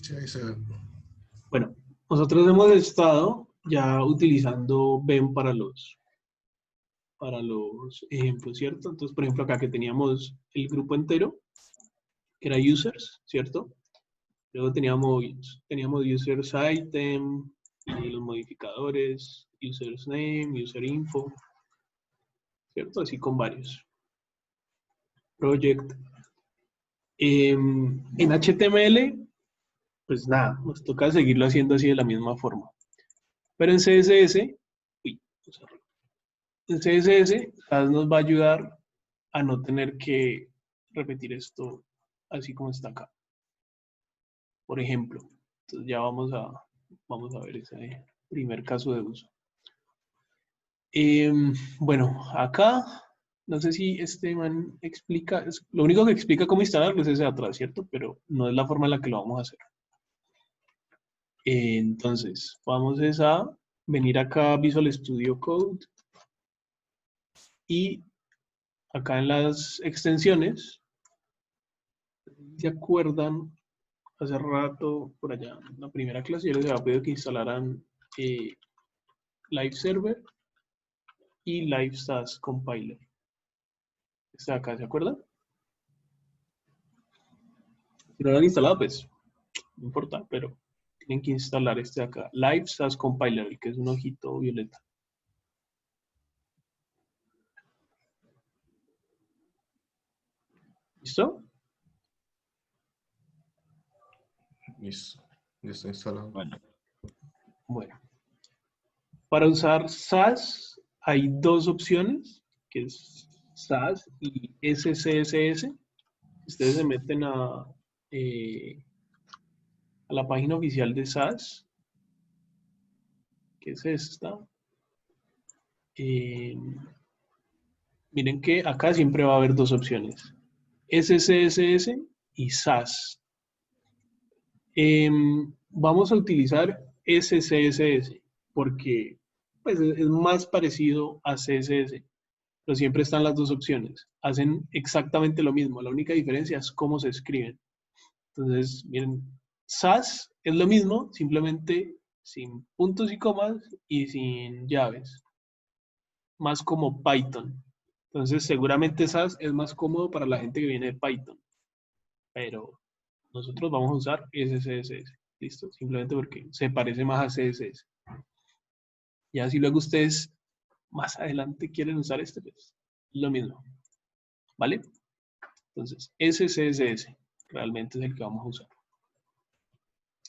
Sí, ahí se ve. Bueno, nosotros hemos estado ya utilizando BEM para los ejemplos, ¿cierto? Entonces, por ejemplo, acá que teníamos el grupo entero, que era users, ¿cierto? Luego teníamos users item, y los modificadores, users name, user info, ¿cierto? Así con varios. Project. En HTML, pues nada, nos toca seguirlo haciendo así de la misma forma. Pero en CSS, uy, en CSS, SAS nos va a ayudar a no tener que repetir esto así como está acá. Por ejemplo, entonces ya vamos a ver ese primer caso de uso. Bueno, acá, no sé si este man explica, lo único que explica cómo instalarlo es ese de atrás, ¿cierto? Pero no es la forma en la que lo vamos a hacer. Entonces, vamos a venir acá a Visual Studio Code y acá en las extensiones, ¿se acuerdan? Hace rato, por allá, en la primera clase, yo les había pedido que instalaran Live Server y Live SAS Compiler. Está acá, ¿se acuerdan? Si no lo han instalado, pues no importa, pero tienen que instalar este de acá, Live SAS Compiler, el que es un ojito violeta. ¿Listo? Listo. Ya está instalado. Bueno. Para usar SAS hay dos opciones, que es SAS y SCSS. Ustedes se meten a la página oficial de SAS, que es esta. Miren que acá siempre va a haber dos opciones, SCSS y SAS. Vamos a utilizar SCSS porque pues, es más parecido a CSS, pero siempre están las dos opciones. Hacen exactamente lo mismo, la única diferencia es cómo se escriben. Entonces, miren, SAS es lo mismo, simplemente sin puntos y comas y sin llaves. Más como Python. Entonces, seguramente SAS es más cómodo para la gente que viene de Python. Pero nosotros vamos a usar SCSS. ¿Listo? Simplemente porque se parece más a CSS. Ya si luego ustedes más adelante quieren usar este, pues lo mismo. ¿Vale? Entonces, SCSS realmente es el que vamos a usar.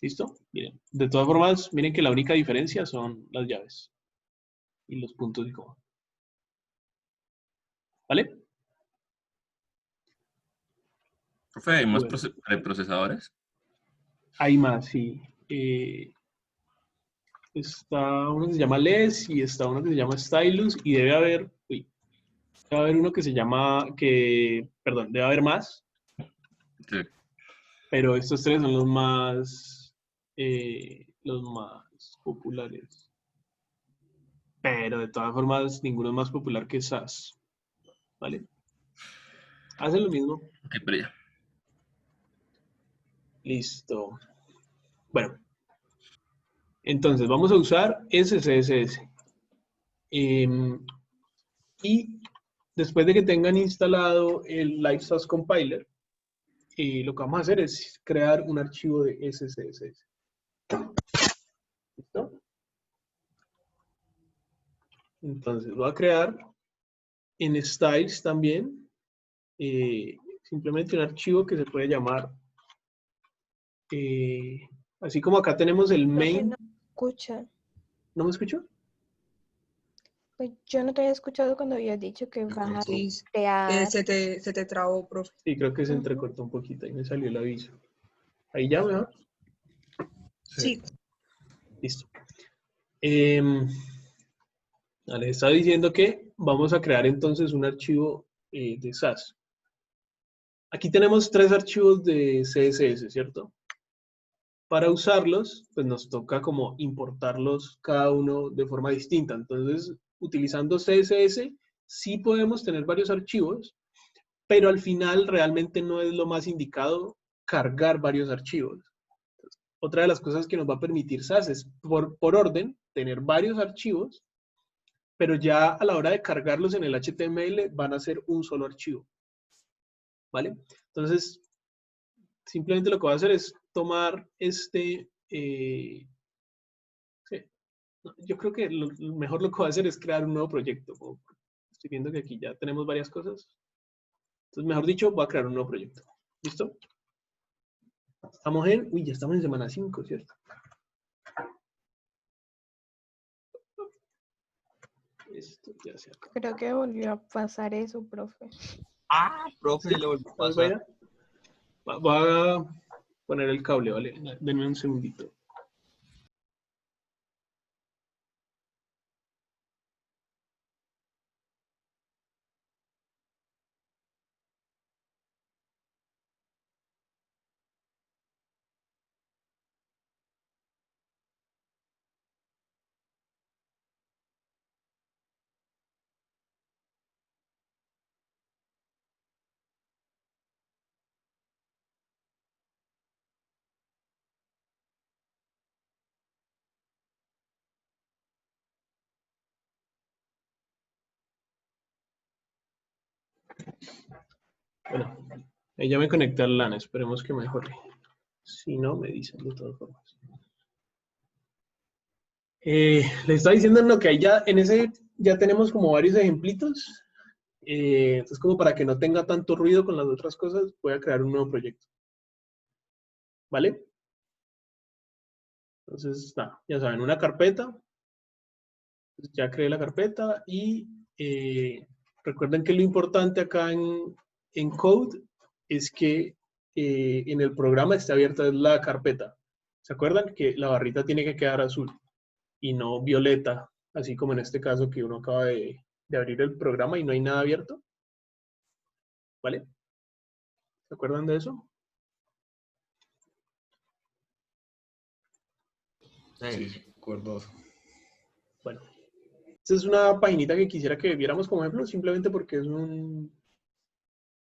¿Listo? Miren, de todas formas, miren que la única diferencia son las llaves y los puntos y coma. ¿Vale? Profe, ¿hay más Bueno, preprocesadores? hay más, sí. Está uno que se llama LES y está uno que se llama Stylus y debe haber uno que se llama, perdón, debe haber más, Sí. pero estos tres son los más populares. Pero de todas formas, ninguno es más popular que SAS. ¿Vale? Hacen lo mismo. Ok, pero ya. Listo. Bueno, entonces vamos a usar SCSS. Y después de que tengan instalado el Live SAS Compiler, lo que vamos a hacer es crear un archivo de SCSS. ¿Listo? Entonces voy a crear en Styles también simplemente un archivo que se puede llamar, así como acá tenemos el main. No escucha. ¿No me escuchó? Pues yo no te había escuchado cuando habías dicho que vas a Sí, crear. se te trabó, profe. Sí, creo que se entrecortó un poquito y me salió el aviso. Ahí ya, ¿verdad? Sí. Listo. Les estaba diciendo que vamos a crear entonces un archivo de SAS. Aquí tenemos tres archivos de CSS, ¿cierto? Para usarlos, pues nos toca como importarlos cada uno de forma distinta. Entonces, utilizando CSS, sí podemos tener varios archivos, pero al final realmente no es lo más indicado cargar varios archivos. otra de las cosas que nos va a permitir SAS es por orden tener varios archivos, pero ya a la hora de cargarlos en el HTML van a ser un solo archivo. ¿Vale? Entonces, simplemente lo que voy a hacer es tomar sí. No, yo creo que mejor lo que voy a hacer es crear un nuevo proyecto. Estoy viendo que aquí ya tenemos varias cosas. Entonces, mejor dicho, voy a crear un nuevo proyecto. ¿Listo? Estamos ya estamos en semana 5, ¿cierto? Esto ya se acabó. Creo que volvió a pasar eso, profe. Ah, profe, le volvió a pasar. Voy a poner el cable, ¿vale? Denme un segundito. Bueno, ahí ya me conecté al LAN, esperemos que mejore. Si no, me dicen de todas formas. Le estaba diciendo en lo que hay ya, en ese ya tenemos como varios ejemplitos. Entonces, como para que no tenga tanto ruido con las otras cosas, voy a crear un nuevo proyecto. ¿Vale? Entonces, ya saben, una carpeta. Ya creé la carpeta y recuerden que lo importante acá en Code es que en el programa esté abierta la carpeta. ¿Se acuerdan? Que la barrita tiene que quedar azul y no violeta, así como en este caso que uno acaba de abrir el programa y no hay nada abierto. ¿Vale? ¿Se acuerdan de eso? Sí, acuerdo. Bueno, esta es una paginita que quisiera que viéramos como ejemplo, simplemente porque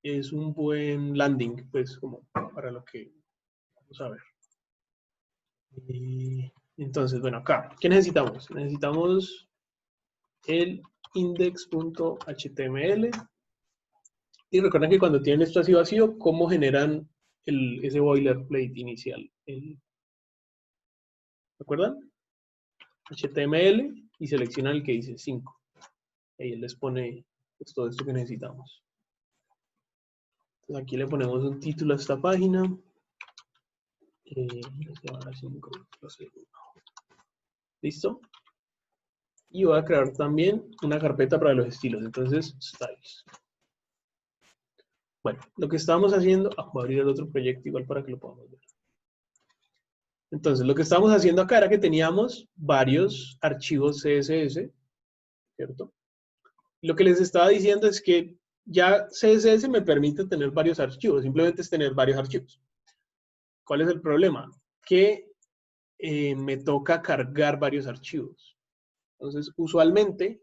es un buen landing, pues, como para lo que vamos a ver. Entonces, bueno, acá, ¿qué necesitamos? Necesitamos el index.html. Y recuerden que cuando tienen esto así vacío, ¿cómo generan ese boilerplate inicial? ¿Se acuerdan? HTML y seleccionan el que dice 5. Ahí él les pone pues, todo esto que necesitamos. Entonces aquí le ponemos un título a esta página. ¿Listo? Y voy a crear también una carpeta para los estilos. Entonces, styles. Bueno, lo que estábamos haciendo, voy a abrir el otro proyecto igual para que lo podamos ver. Entonces, lo que estábamos haciendo acá era que teníamos varios archivos CSS, ¿cierto? Y lo que les estaba diciendo es que ya CSS me permite tener varios archivos, simplemente es tener varios archivos. ¿Cuál es el problema? Que me toca cargar varios archivos. Entonces, usualmente,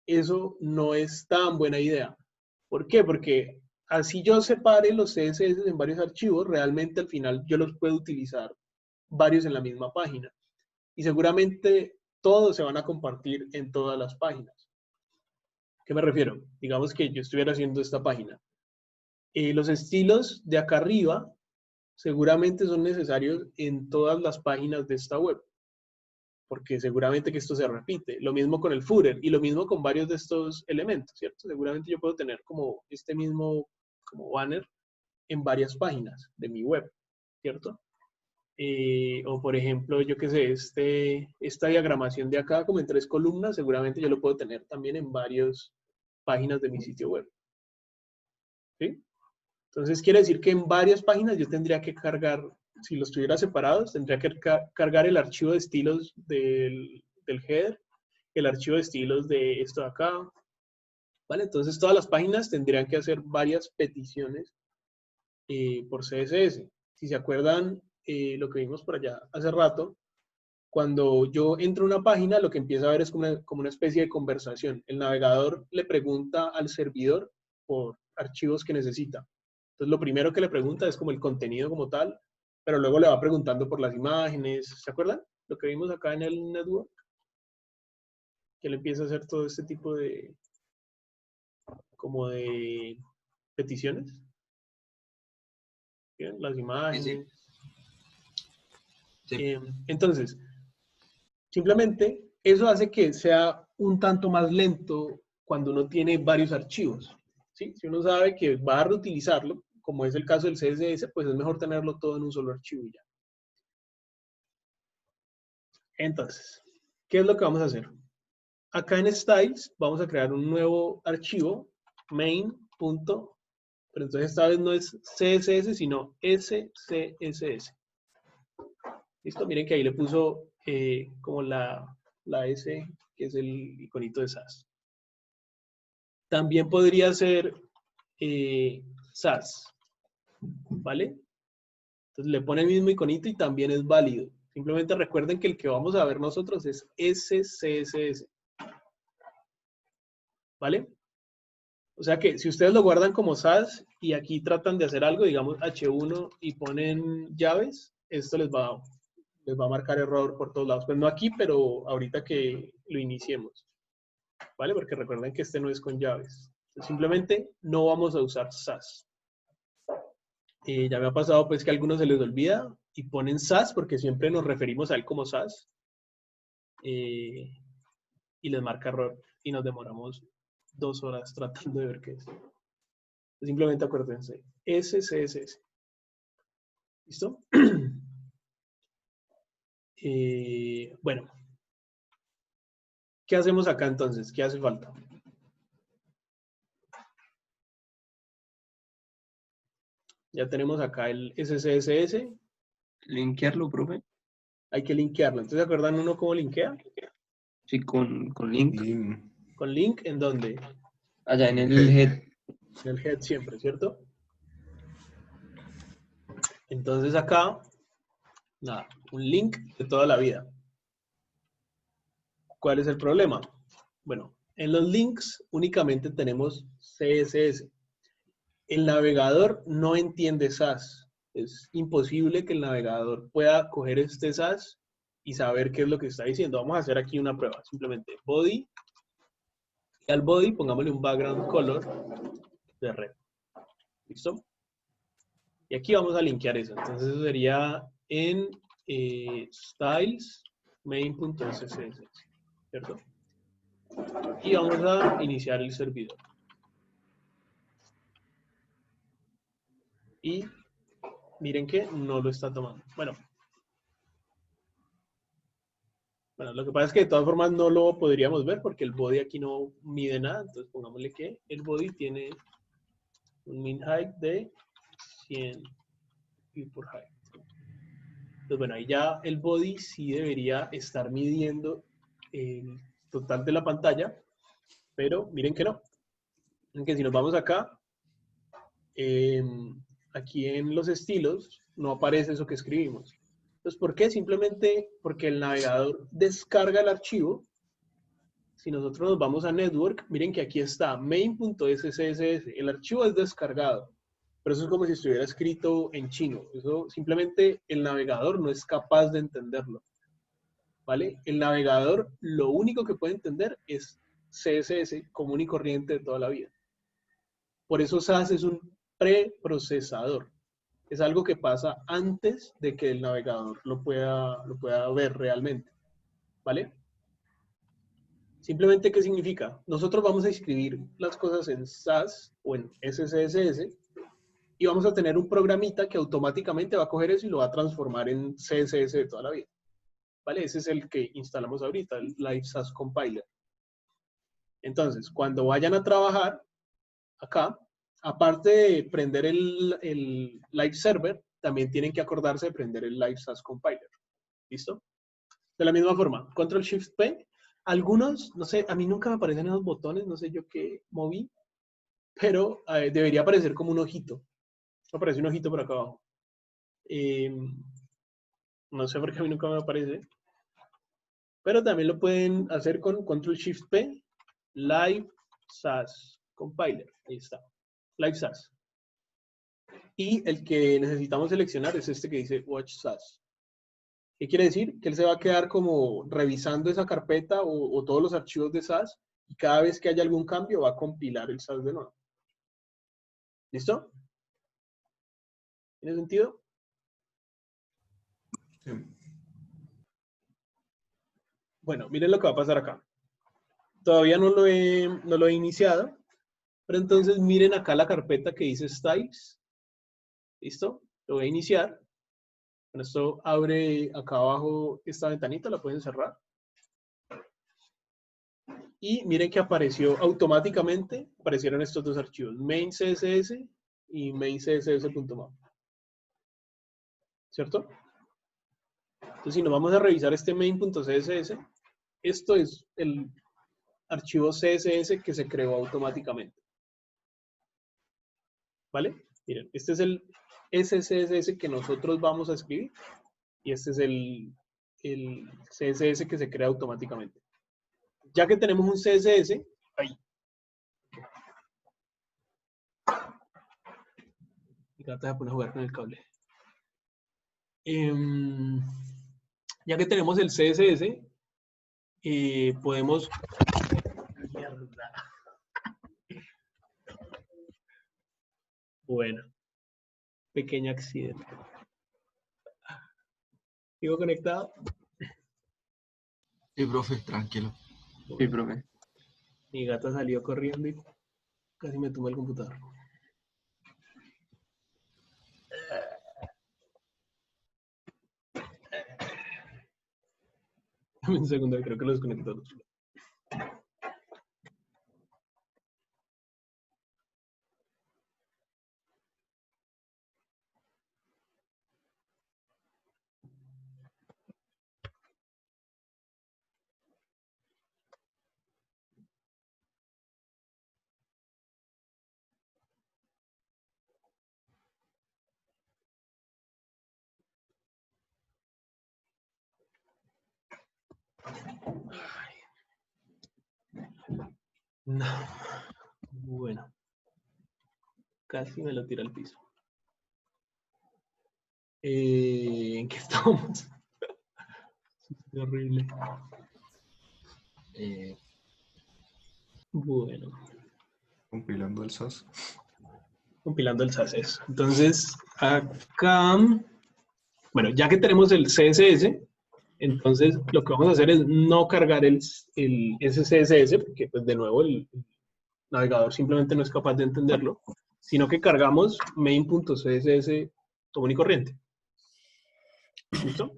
eso no es tan buena idea. ¿Por qué? Porque así yo separe los CSS en varios archivos, realmente al final yo los puedo utilizar varios en la misma página. Y seguramente todos se van a compartir en todas las páginas. ¿Qué me refiero? Digamos que yo estuviera haciendo esta página. Los estilos de acá arriba seguramente son necesarios en todas las páginas de esta web. Porque seguramente que esto se repite. Lo mismo con el footer y lo mismo con varios de estos elementos, ¿cierto? Seguramente yo puedo tener como este mismo como banner en varias páginas de mi web, ¿cierto? O por ejemplo, yo qué sé, esta diagramación de acá como en 3 columnas, seguramente yo lo puedo tener también en varias páginas de mi sitio web. ¿Sí? Entonces quiere decir que en varias páginas yo tendría que cargar, si los tuviera separados, tendría que cargar el archivo de estilos del header, el archivo de estilos de esto de acá, ¿vale? Entonces todas las páginas tendrían que hacer varias peticiones por CSS. Si se acuerdan lo que vimos por allá hace rato, cuando yo entro a una página, lo que empieza a ver es como una especie de conversación. El navegador le pregunta al servidor por archivos que necesita. Entonces, lo primero que le pregunta es como el contenido como tal, pero luego le va preguntando por las imágenes. ¿Se acuerdan? Lo que vimos acá en el network. Que él empieza a hacer todo este tipo de, como de peticiones. ¿Bien? Las imágenes. Sí. Entonces, simplemente eso hace que sea un tanto más lento cuando uno tiene varios archivos. ¿Sí? Si uno sabe que va a reutilizarlo, como es el caso del CSS, pues es mejor tenerlo todo en un solo archivo y ya. Entonces, ¿qué es lo que vamos a hacer? Acá en Styles vamos a crear un nuevo archivo, main. Pero entonces esta vez no es CSS, sino SCSS. ¿Listo? Miren que ahí le puso como la S, que es el iconito de SAS. También podría ser SAS, ¿vale? Entonces le pone el mismo iconito y también es válido. Simplemente recuerden que el que vamos a ver nosotros es SCSS. ¿Vale? O sea que si ustedes lo guardan como SAS y aquí tratan de hacer algo, digamos H1 y ponen llaves, esto les va a marcar error por todos lados. Pues no aquí, pero ahorita que lo iniciemos. ¿Vale? Porque recuerden que este no es con llaves. Entonces, simplemente no vamos a usar SAS. Ya me ha pasado pues que a algunos se les olvida y ponen SAS porque siempre nos referimos a él como SAS. Y les marca error y nos demoramos 2 horas tratando de ver qué es. Simplemente acuérdense, SCSS. ¿Listo? Bueno. ¿Qué hacemos acá entonces? ¿Qué hace falta? Ya tenemos acá el SCSS. Linkearlo, profe. Hay que linkearlo. Entonces, ¿se acuerdan uno cómo linkea? Sí, con link. ¿Con link en dónde? Allá en el head. En el head siempre, ¿cierto? Entonces acá, nada, un link de toda la vida. ¿Cuál es el problema? Bueno, en los links únicamente tenemos CSS. El navegador no entiende SAS. Es imposible que el navegador pueda coger este SAS y saber qué es lo que está diciendo. Vamos a hacer aquí una prueba. Simplemente body. Y al body pongámosle un background color de red. ¿Listo? Y aquí vamos a linkear eso. Entonces eso sería en styles main.scs, ¿cierto? Y vamos a iniciar el servidor. Y miren que no lo está tomando. Bueno, lo que pasa es que de todas formas no lo podríamos ver porque el body aquí no mide nada. Entonces pongámosle que el body tiene un min height de 100 y por height. Entonces, bueno, ahí ya el body sí debería estar midiendo el total de la pantalla, pero miren que no. Miren que si nos vamos acá, aquí en los estilos, no aparece eso que escribimos. Entonces, ¿por qué? Simplemente porque el navegador descarga el archivo. Si nosotros nos vamos a Network, miren que aquí está main.scss. El archivo es descargado. Pero eso es como si estuviera escrito en chino. Eso simplemente el navegador no es capaz de entenderlo. ¿Vale? El navegador lo único que puede entender es CSS común y corriente de toda la vida. Por eso SAS es un preprocesador. Es algo que pasa antes de que el navegador lo pueda ver realmente. ¿Vale? Simplemente, ¿qué significa? Nosotros vamos a escribir las cosas en SAS o en SCSS y vamos a tener un programita que automáticamente va a coger eso y lo va a transformar en CSS de toda la vida. ¿Vale? Ese es el que instalamos ahorita, el Live SAS Compiler. Entonces, cuando vayan a trabajar acá, aparte de prender el Live Server, también tienen que acordarse de prender el Live SAS Compiler. ¿Listo? De la misma forma, Control-Shift-P. Algunos, no sé, a mí nunca me aparecen esos botones, no sé yo qué moví, pero debería aparecer como un ojito. Aparece un ojito por acá abajo. No sé por qué a mí nunca me aparece. Pero también lo pueden hacer con Control-Shift-P, Live SAS Compiler. Ahí está. Live SAS. Y el que necesitamos seleccionar es este que dice Watch SAS. ¿Qué quiere decir? Que él se va a quedar como revisando esa carpeta o todos los archivos de SAS y cada vez que haya algún cambio va a compilar el SAS de nuevo. ¿Listo? ¿Tiene sentido? Sí. Bueno, miren lo que va a pasar acá. Todavía no lo he iniciado, pero entonces miren acá la carpeta que dice Styles. ¿Listo? Lo voy a iniciar. Con esto abre acá abajo esta ventanita, la pueden cerrar. Y miren que apareció automáticamente, aparecieron estos dos archivos, main CSS y main CSS.map. ¿Cierto? Entonces, si nos vamos a revisar este main.css, esto es el archivo CSS que se creó automáticamente. ¿Vale? Miren, este es el SCSS que nosotros vamos a escribir y este es el CSS que se crea automáticamente. Ya que tenemos un CSS, ahí. Mi gata se pone a jugar con el cable. Ya que tenemos el CSS, podemos... Mierda. Bueno. Pequeño accidente. ¿Sigo conectado? Sí, profe, tranquilo. Sí, profe. Mi gata salió corriendo y casi me tumba el computador. Dame un segundo, creo que lo desconectó. No. Bueno. Casi me lo tira al piso. ¿En qué estamos? Es horrible. Bueno. Compilando el SAS. Compilando el SAS. Entonces, acá... Bueno, ya que tenemos el CSS, entonces lo que vamos a hacer es no cargar el SCSS, porque pues de nuevo el navegador simplemente no es capaz de entenderlo, sino que cargamos main.css común y corriente. ¿Listo?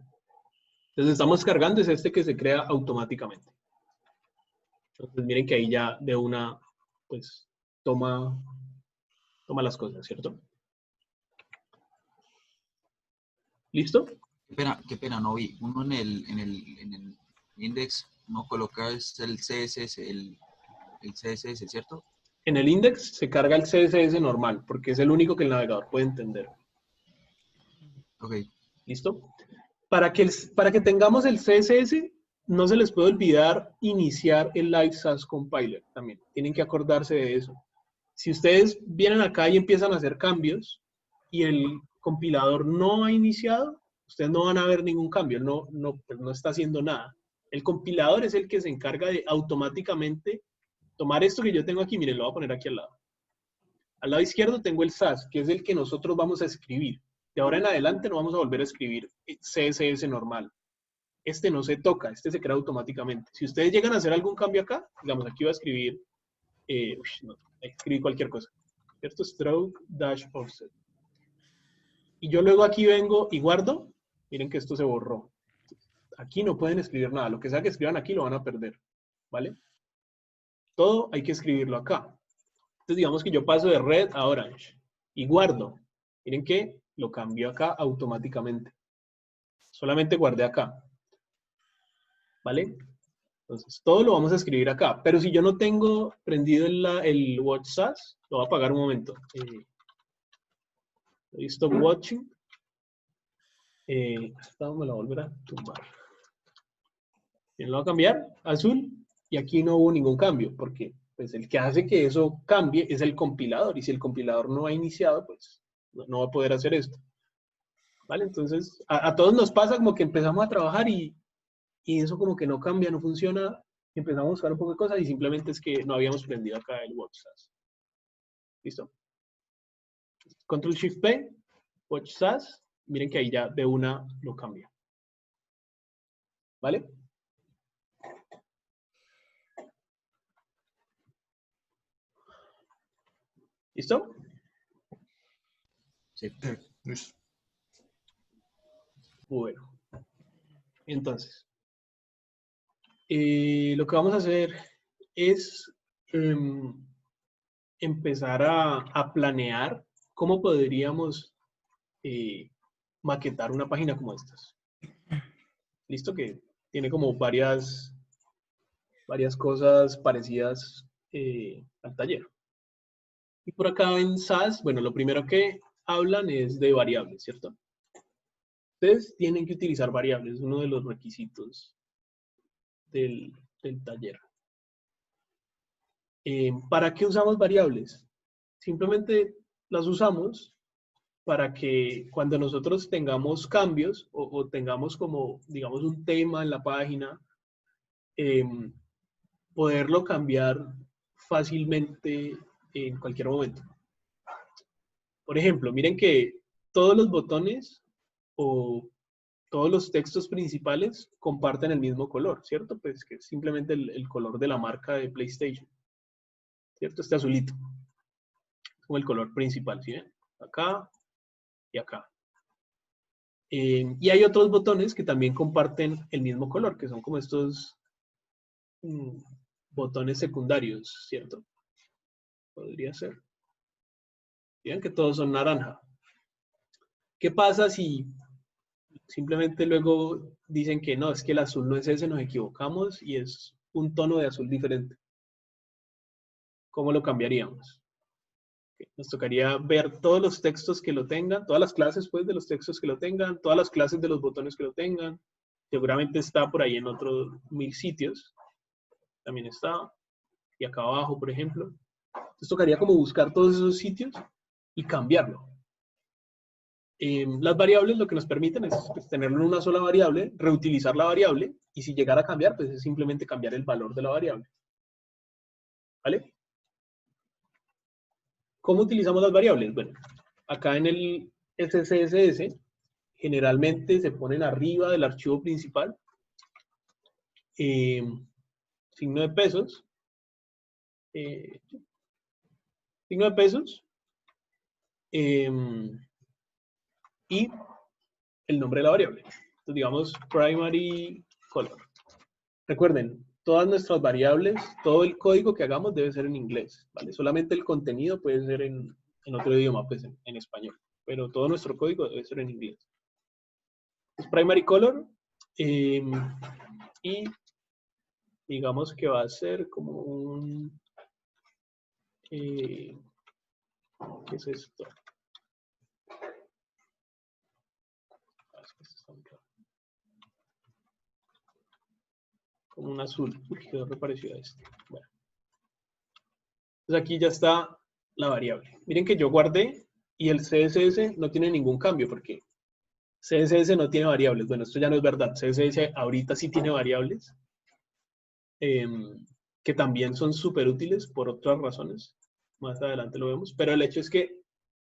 Entonces estamos cargando es este que se crea automáticamente. Entonces miren que ahí ya de una, pues, toma las cosas, ¿cierto? ¿Listo? Qué pena, no vi. Uno en el index no coloca el CSS, el CSS, ¿cierto? En el index se carga el CSS normal, porque es el único que el navegador puede entender. Ok. ¿Listo? Para que tengamos el CSS, no se les puede olvidar iniciar el Live SAS Compiler también. Tienen que acordarse de eso. Si ustedes vienen acá y empiezan a hacer cambios y el compilador no ha iniciado, ustedes no van a ver ningún cambio, pues no está haciendo nada. El compilador es el que se encarga de automáticamente tomar esto que yo tengo aquí, miren, lo voy a poner aquí al lado. Al lado izquierdo tengo el SAS, que es el que nosotros vamos a escribir. De ahora en adelante no vamos a volver a escribir CSS normal. Este no se toca, este se crea automáticamente. Si ustedes llegan a hacer algún cambio acá, digamos, aquí voy a escribir, escribir cualquier cosa. ¿Cierto? Stroke dash offset. Y yo luego aquí vengo y guardo. Miren que esto se borró. Aquí no pueden escribir nada. Lo que sea que escriban aquí lo van a perder. ¿Vale? Todo hay que escribirlo acá. Entonces digamos que yo paso de red a orange y guardo. Miren que lo cambió acá automáticamente. Solamente guardé acá. ¿Vale? Entonces todo lo vamos a escribir acá. Pero si yo no tengo prendido el Watch SAS, lo voy a apagar un momento. Stop watching. Esta me la volverá a tumbar. Bien, lo voy a cambiar a azul y aquí no hubo ningún cambio porque pues, el que hace que eso cambie es el compilador y si el compilador no ha iniciado, pues no va a poder hacer esto. ¿Vale? Entonces, a todos nos pasa como que empezamos a trabajar y eso como que no cambia, no funciona. Empezamos a buscar un poco de cosas y simplemente es que no habíamos prendido acá el Watch SAS. ¿Listo? Control Shift P, Watch SAS. Miren que ahí ya de una lo cambia. ¿Vale? ¿Listo? Sí. Listo. Bueno. Entonces, lo que vamos a hacer es empezar a planear cómo podríamos maquetar una página como estas. ¿Listo? Que tiene como varias cosas parecidas al taller. Y por acá en SAS, bueno, lo primero que hablan es de variables, ¿cierto? Ustedes tienen que utilizar variables, es uno de los requisitos del taller. ¿Para qué usamos variables? Simplemente las usamos para que cuando nosotros tengamos cambios o tengamos como, digamos, un tema en la página, poderlo cambiar fácilmente en cualquier momento. Por ejemplo, miren que todos los botones o todos los textos principales comparten el mismo color, ¿cierto? Pues que es simplemente el color de la marca de PlayStation, ¿cierto? Este azulito. Es como el color principal, ¿sí ven? Acá y acá. Y hay otros botones que también comparten el mismo color, que son como estos botones secundarios, ¿cierto? Podría ser. Vean que todos son naranja. ¿Qué pasa si simplemente luego dicen que no, es que el azul no es ese, nos equivocamos y es un tono de azul diferente? ¿Cómo lo cambiaríamos? Nos tocaría ver todos los textos que lo tengan, todas las clases pues de los textos que lo tengan, todas las clases de los botones que lo tengan. Seguramente está por ahí en otros 1000 sitios. También está. Y acá abajo, por ejemplo. Entonces tocaría como buscar todos esos sitios y cambiarlo. Las variables lo que nos permiten es pues, tenerlo en una sola variable, reutilizar la variable, y si llegara a cambiar, pues es simplemente cambiar el valor de la variable. ¿Vale? ¿Cómo utilizamos las variables? Bueno, acá en el SCSS generalmente se ponen arriba del archivo principal signo de pesos, y el nombre de la variable. Entonces, digamos, primary color. Recuerden, todas nuestras variables, todo el código que hagamos debe ser en inglés, ¿vale? Solamente el contenido puede ser en otro idioma, pues en español. Pero todo nuestro código debe ser en inglés. Entonces, primary color, y digamos que va a ser como un... ¿qué es esto? Como un azul, quedó reparecido a este. Bueno. Entonces aquí ya está la variable. Miren que yo guardé y el CSS no tiene ningún cambio porque CSS no tiene variables. Bueno, esto ya no es verdad. CSS ahorita sí tiene variables que también son súper útiles por otras razones. Más adelante lo vemos. Pero el hecho es que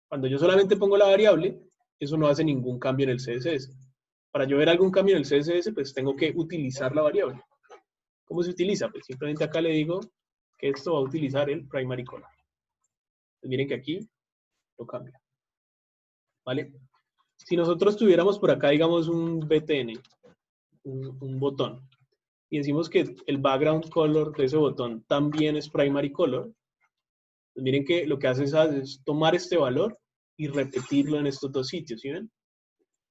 cuando yo solamente pongo la variable, eso no hace ningún cambio en el CSS. Para yo ver algún cambio en el CSS, pues tengo que utilizar la variable. ¿Cómo se utiliza? Pues simplemente acá le digo que esto va a utilizar el primary color. Pues miren que aquí lo cambia. ¿Vale? Si nosotros tuviéramos por acá, digamos, un BTN, un botón, y decimos que el background color de ese botón también es primary color, pues miren que lo que hace es tomar este valor y repetirlo en estos dos sitios, ¿sí ven?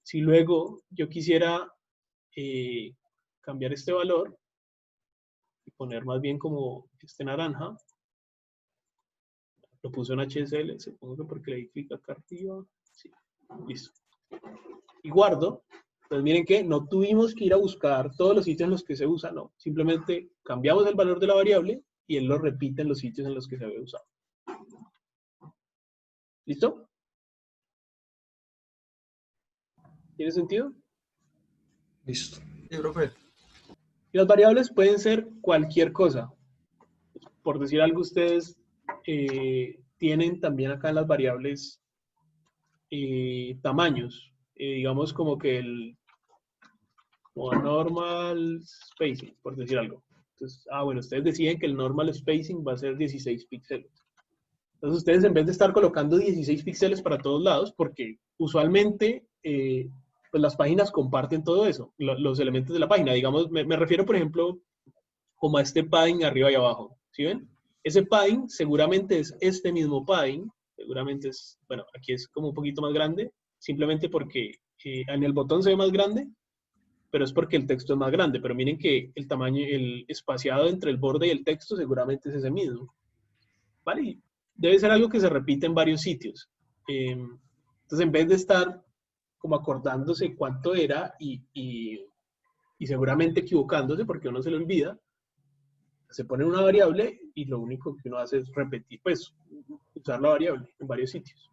Si luego yo quisiera cambiar este valor y poner más bien como este naranja, lo puse en HSL, supongo que porque le di clic acá arriba, sí, listo. Y guardo, pues miren que no tuvimos que ir a buscar todos los sitios en los que se usa, no, simplemente cambiamos el valor de la variable y él lo repite en los sitios en los que se había usado. ¿Listo? ¿Tiene sentido? Listo. Sí, profe. Y las variables pueden ser cualquier cosa. Por decir algo, ustedes tienen también acá en las variables tamaños. Digamos como que como normal spacing, por decir algo. Entonces, bueno, ustedes deciden que el normal spacing va a ser 16 píxeles. Entonces, ustedes en vez de estar colocando 16 píxeles para todos lados, porque usualmente pues las páginas comparten todo eso, los elementos de la página. Digamos, me refiero, por ejemplo, como a este padding arriba y abajo. ¿Sí ven? Ese padding seguramente es este mismo padding. Seguramente es, bueno, aquí es como un poquito más grande, simplemente porque en el botón se ve más grande, pero es porque el texto es más grande. Pero miren que el tamaño, el espaciado entre el borde y el texto seguramente es ese mismo. ¿Vale? Y debe ser algo que se repite en varios sitios. Entonces, en vez de estar como acordándose cuánto era y seguramente equivocándose porque uno se le olvida, se pone una variable y lo único que uno hace es repetir, pues, usar la variable en varios sitios.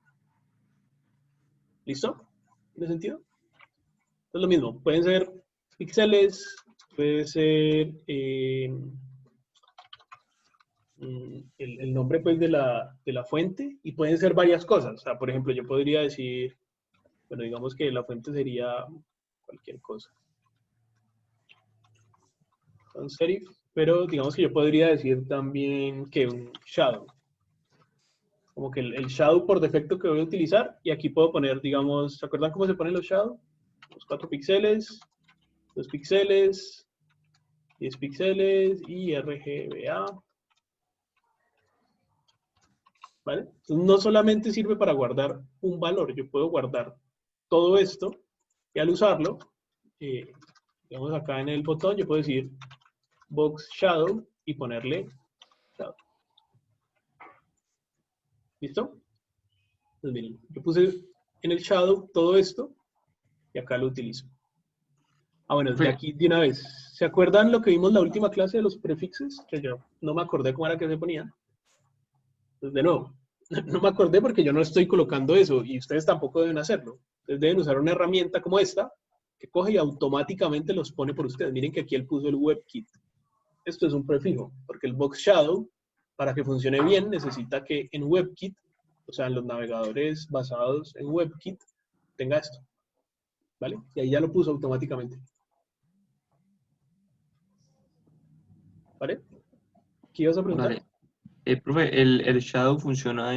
¿Listo? ¿Tiene sentido? Es lo mismo, pueden ser píxeles, puede ser el nombre pues de la fuente y pueden ser varias cosas. O sea, por ejemplo, yo podría decir, bueno, digamos que la fuente sería cualquier cosa. Sans serif, pero digamos que yo podría decir también que un shadow. Como que el shadow por defecto que voy a utilizar, y aquí puedo poner, digamos, ¿se acuerdan cómo se ponen los shadow? Los 4 píxeles, 2 píxeles, 10 píxeles y RGBA. ¿Vale? Entonces, no solamente sirve para guardar un valor, yo puedo guardar todo esto y al usarlo, digamos acá en el botón, yo puedo decir box shadow y ponerle shadow. ¿Listo? Entonces miren, yo puse en el shadow todo esto y acá lo utilizo. Bueno, de aquí de una vez. ¿Se acuerdan lo que vimos la última clase de los prefixes? Que yo no me acordé cómo era que se ponían. Entonces, de nuevo, no me acordé porque yo no estoy colocando eso y ustedes tampoco deben hacerlo. Ustedes deben usar una herramienta como esta que coge y automáticamente los pone por ustedes. Miren que aquí él puso el WebKit. Esto es un prefijo, porque el box shadow, para que funcione bien, necesita que en WebKit, o sea, en los navegadores basados en WebKit, tenga esto. ¿Vale? Y ahí ya lo puso automáticamente. ¿Vale? ¿Qué ibas a preguntar? Vale. Profe, el shadow funciona,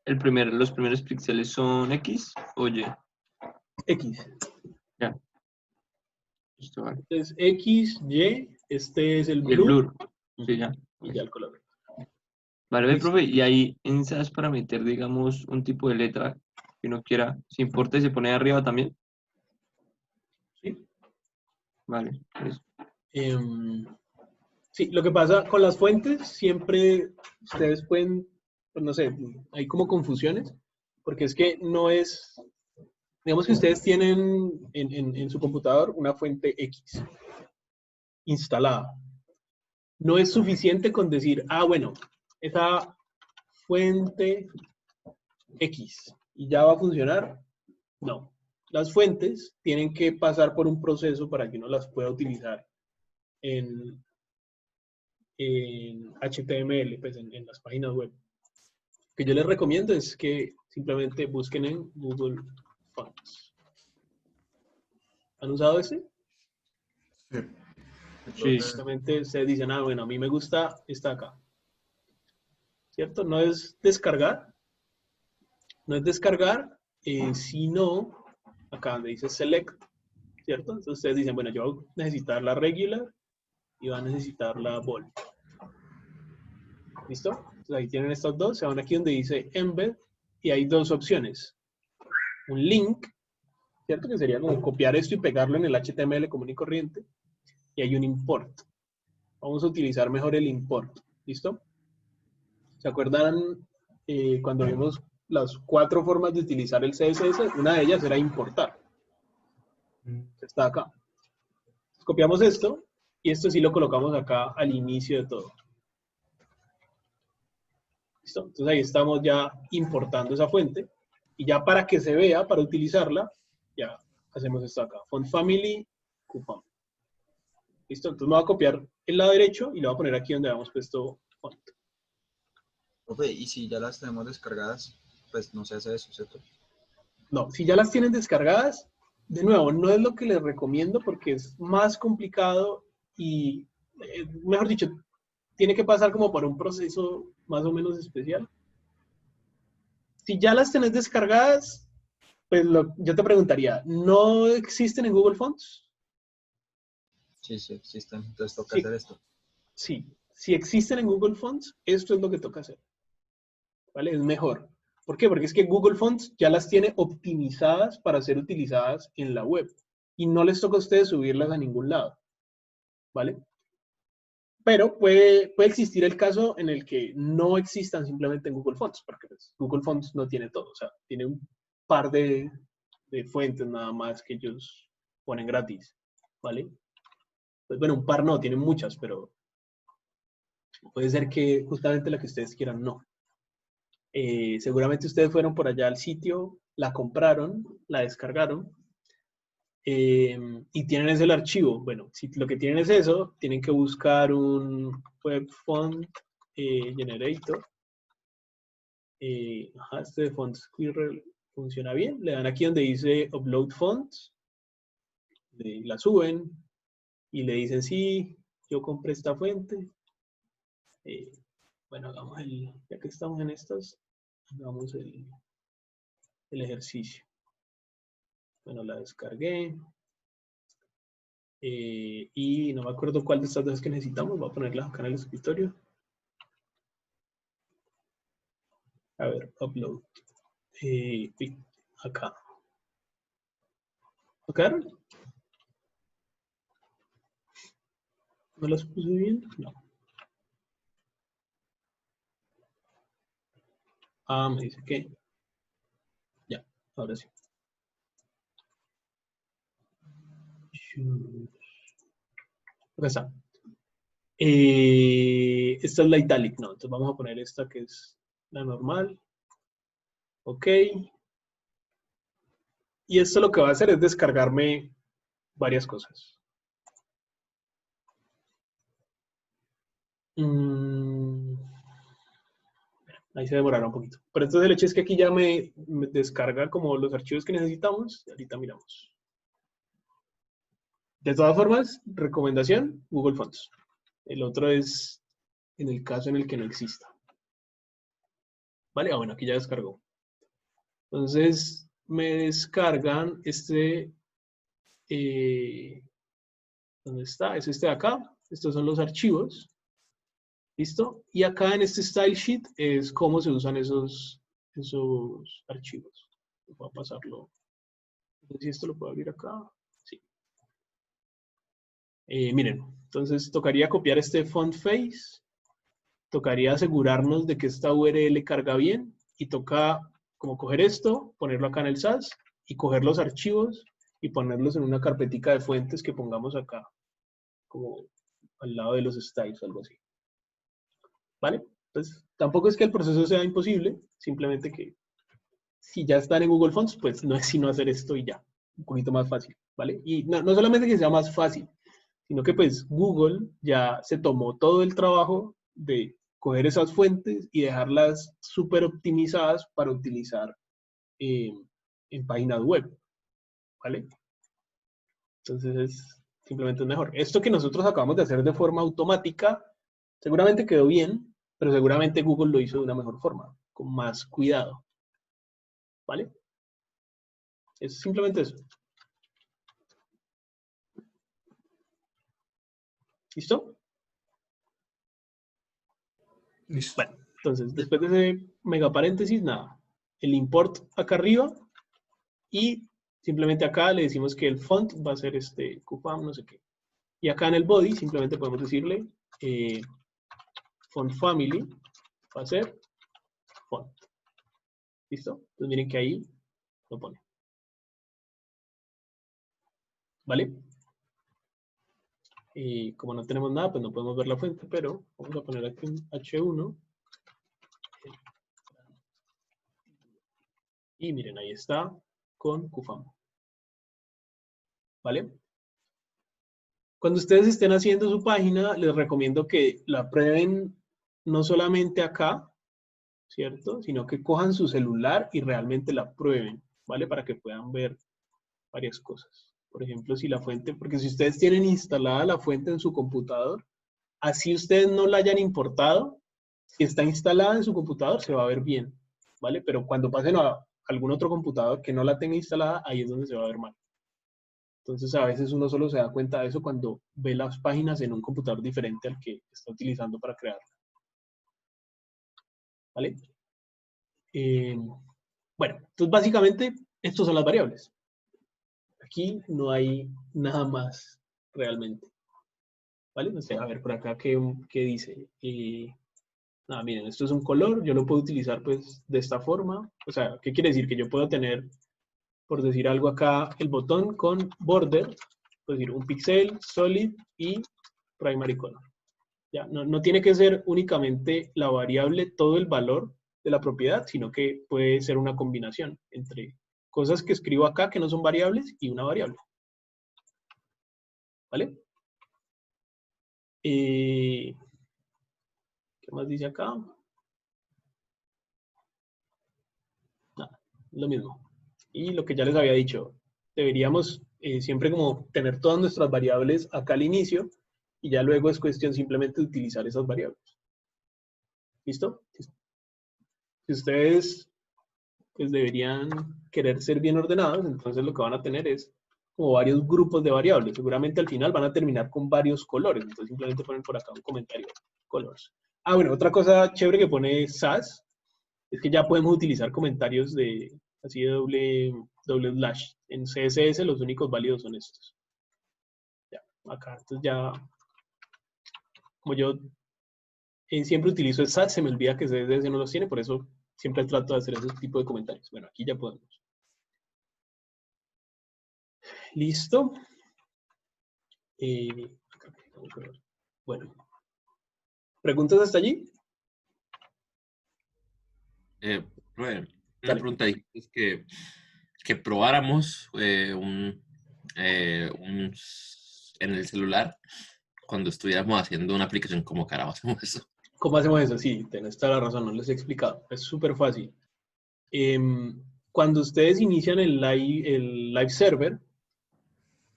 los primeros píxeles son X o Y. X. Ya. Listo, vale. Entonces, X, Y, este es el Y el blur, blur. Sí, ya. y ya el color. Vale, Listo. profe, y ahí en SAS para meter, digamos, un tipo de letra que uno quiera, si importa y se pone arriba también. ¿Sí? Vale, pues, Sí, lo que pasa con las fuentes, siempre ustedes pueden, pues no sé, hay como confusiones, porque es que no es, digamos que ustedes tienen en su computador una fuente X instalada. No es suficiente con decir, bueno, esa fuente X y ya va a funcionar. No, las fuentes tienen que pasar por un proceso para que uno las pueda utilizar en HTML, pues en las páginas web. Lo que yo les recomiendo es que simplemente busquen en Google Fonts. ¿Han usado ese? Sí. sí. Básicamente ustedes dicen, bueno, a mí me gusta esta acá. ¿Cierto? No es descargar. No es descargar, sino acá donde dice select. ¿Cierto? Entonces ustedes dicen, bueno, yo voy a necesitar la regular y va a necesitar la bold. ¿Listo? Entonces ahí tienen estos dos, se van aquí donde dice embed y hay dos opciones. Un link, ¿cierto? Que sería como copiar esto y pegarlo en el HTML común y corriente. Y hay un import. Vamos a utilizar mejor el import. ¿Listo? ¿Se acuerdan cuando vimos las 4 formas de utilizar el CSS? Una de ellas era importar. Está acá. Entonces, copiamos esto y esto sí lo colocamos acá al inicio de todo. ¿Listo? Entonces ahí estamos ya importando esa fuente y ya para que se vea, para utilizarla, ya hacemos esto acá. Font family, QFAM. ¿Listo? Entonces me voy a copiar el lado derecho y lo voy a poner aquí donde habíamos puesto font. Profe, y si ya las tenemos descargadas, pues no se hace eso, ¿cierto? No, si ya las tienen descargadas, de nuevo, no es lo que les recomiendo porque es más complicado y, mejor dicho, tiene que pasar como por un proceso más o menos especial. Si ya las tenés descargadas, pues yo te preguntaría, ¿no existen en Google Fonts? Sí, sí, existen. Entonces toca Sí. hacer esto. Sí, si existen en Google Fonts, esto es lo que toca hacer. ¿Vale? Es mejor. ¿Por qué? Porque es que Google Fonts ya las tiene optimizadas para ser utilizadas en la web. Y no les toca a ustedes subirlas a ningún lado. ¿Vale? Pero puede existir el caso en el que no existan simplemente en Google Fonts, porque pues, Google Fonts no tiene todo. O sea, tiene un par de fuentes nada más que ellos ponen gratis. ¿Vale? Pues bueno, un par no, tienen muchas, pero puede ser que justamente la que ustedes quieran no. Seguramente ustedes fueron por allá al sitio, la compraron, la descargaron y tienen ese el archivo. Bueno, si lo que tienen es eso, tienen que buscar un web font generator. Este de Font Squirrel funciona bien. Le dan aquí donde dice Upload Fonts, la suben y le dicen sí, yo compré esta fuente. Bueno, hagamos ya que estamos en estas, hagamos el ejercicio. Bueno, la descargué. Y no me acuerdo cuál de estas dos que necesitamos. Voy a ponerlas acá en el escritorio. A ver, upload. Acá. ¿Tocaron? ¿No las puse bien? No. Ah, me dice que. Ya, ahora sí. Acá está. Esta es la italic, no. Entonces vamos a poner esta que es la normal. Ok. Y esto lo que va a hacer es descargarme varias cosas. Ahí se demorará un poquito. Pero entonces el hecho es que aquí ya me descarga como los archivos que necesitamos. Y ahorita miramos. De todas formas, recomendación, Google Fonts. El otro es en el caso en el que no exista. Vale, bueno, aquí ya descargó. Entonces, me descargan ¿dónde está? Es este de acá. Estos son los archivos. ¿Listo? Y acá en este style sheet es cómo se usan esos archivos. Voy a pasarlo. No sé si esto lo puedo abrir acá. Sí. Miren, entonces tocaría copiar este font face. Tocaría asegurarnos de que esta URL carga bien. Y toca como coger esto, ponerlo acá en el SAS y coger los archivos y ponerlos en una carpetica de fuentes que pongamos acá. Como al lado de los styles, algo así. ¿Vale? Entonces, tampoco es que el proceso sea imposible, simplemente que si ya están en Google Fonts, pues no es sino hacer esto y ya, un poquito más fácil, ¿vale? Y no solamente que sea más fácil, sino que pues Google ya se tomó todo el trabajo de coger esas fuentes y dejarlas súper optimizadas para utilizar en páginas web, ¿vale? Entonces es simplemente mejor. Esto que nosotros acabamos de hacer de forma automática, seguramente quedó bien, pero seguramente Google lo hizo de una mejor forma, con más cuidado. ¿Vale? Es simplemente eso. ¿Listo? Listo. Bueno, entonces, después de ese mega paréntesis, nada. El import acá arriba y simplemente acá le decimos que el font va a ser este QFAM, no sé qué. Y acá en el body simplemente podemos decirle font family va a ser font. ¿Listo? Entonces miren que ahí lo pone. ¿Vale? Y como no tenemos nada, pues no podemos ver la fuente, pero vamos a poner aquí un H1. Y miren, ahí está con QFAM. ¿vale? Cuando ustedes estén haciendo su página, les recomiendo que la prueben no solamente acá, ¿cierto? Sino que cojan su celular y realmente la prueben, ¿vale? Para que puedan ver varias cosas. Por ejemplo, si la fuente, porque si ustedes tienen instalada la fuente en su computador, así ustedes no la hayan importado, si está instalada en su computador se va a ver bien, ¿vale? Pero cuando pasen a algún otro computador que no la tenga instalada, ahí es donde se va a ver mal. Entonces, a veces uno solo se da cuenta de eso cuando ve las páginas en un computador diferente al que está utilizando para crearla. ¿Vale? Bueno, entonces básicamente estas son las variables. Aquí no hay nada más realmente. ¿Vale? No sé, a ver por acá qué dice. Nada, miren, esto es un color, yo lo puedo utilizar pues de esta forma. O sea, ¿qué quiere decir? Que yo puedo tener, por decir algo acá, el botón con border, puedo decir un pixel, solid y primary color. Ya, no tiene que ser únicamente la variable, todo el valor de la propiedad, sino que puede ser una combinación entre cosas que escribo acá que no son variables y una variable. ¿Vale? ¿Qué más dice acá? Nada, lo mismo. Y lo que ya les había dicho, deberíamos siempre como tener todas nuestras variables acá al inicio y ya luego es cuestión simplemente de utilizar esas variables. ¿Listo? Si ustedes pues deberían querer ser bien ordenados, entonces lo que van a tener es como varios grupos de variables. Seguramente al final van a terminar con varios colores, entonces simplemente ponen por acá un comentario, colors. Ah, bueno, otra cosa chévere que pone SAS es que ya podemos utilizar comentarios de así de doble slash. En CSS los únicos válidos son estos. Ya, acá, entonces ya, como yo siempre utilizo el SAS, se me olvida que CSS no los tiene, por eso siempre trato de hacer ese tipo de comentarios. Bueno, aquí ya podemos. Listo. Bueno. ¿Preguntas hasta allí? Una Dale. pregunta ahí, es que probáramos en el celular cuando estuviéramos haciendo una aplicación como carajo hacemos eso. ¿Cómo hacemos eso? Sí, tenés toda la razón, no les he explicado. Es súper fácil. Cuando ustedes inician el live server,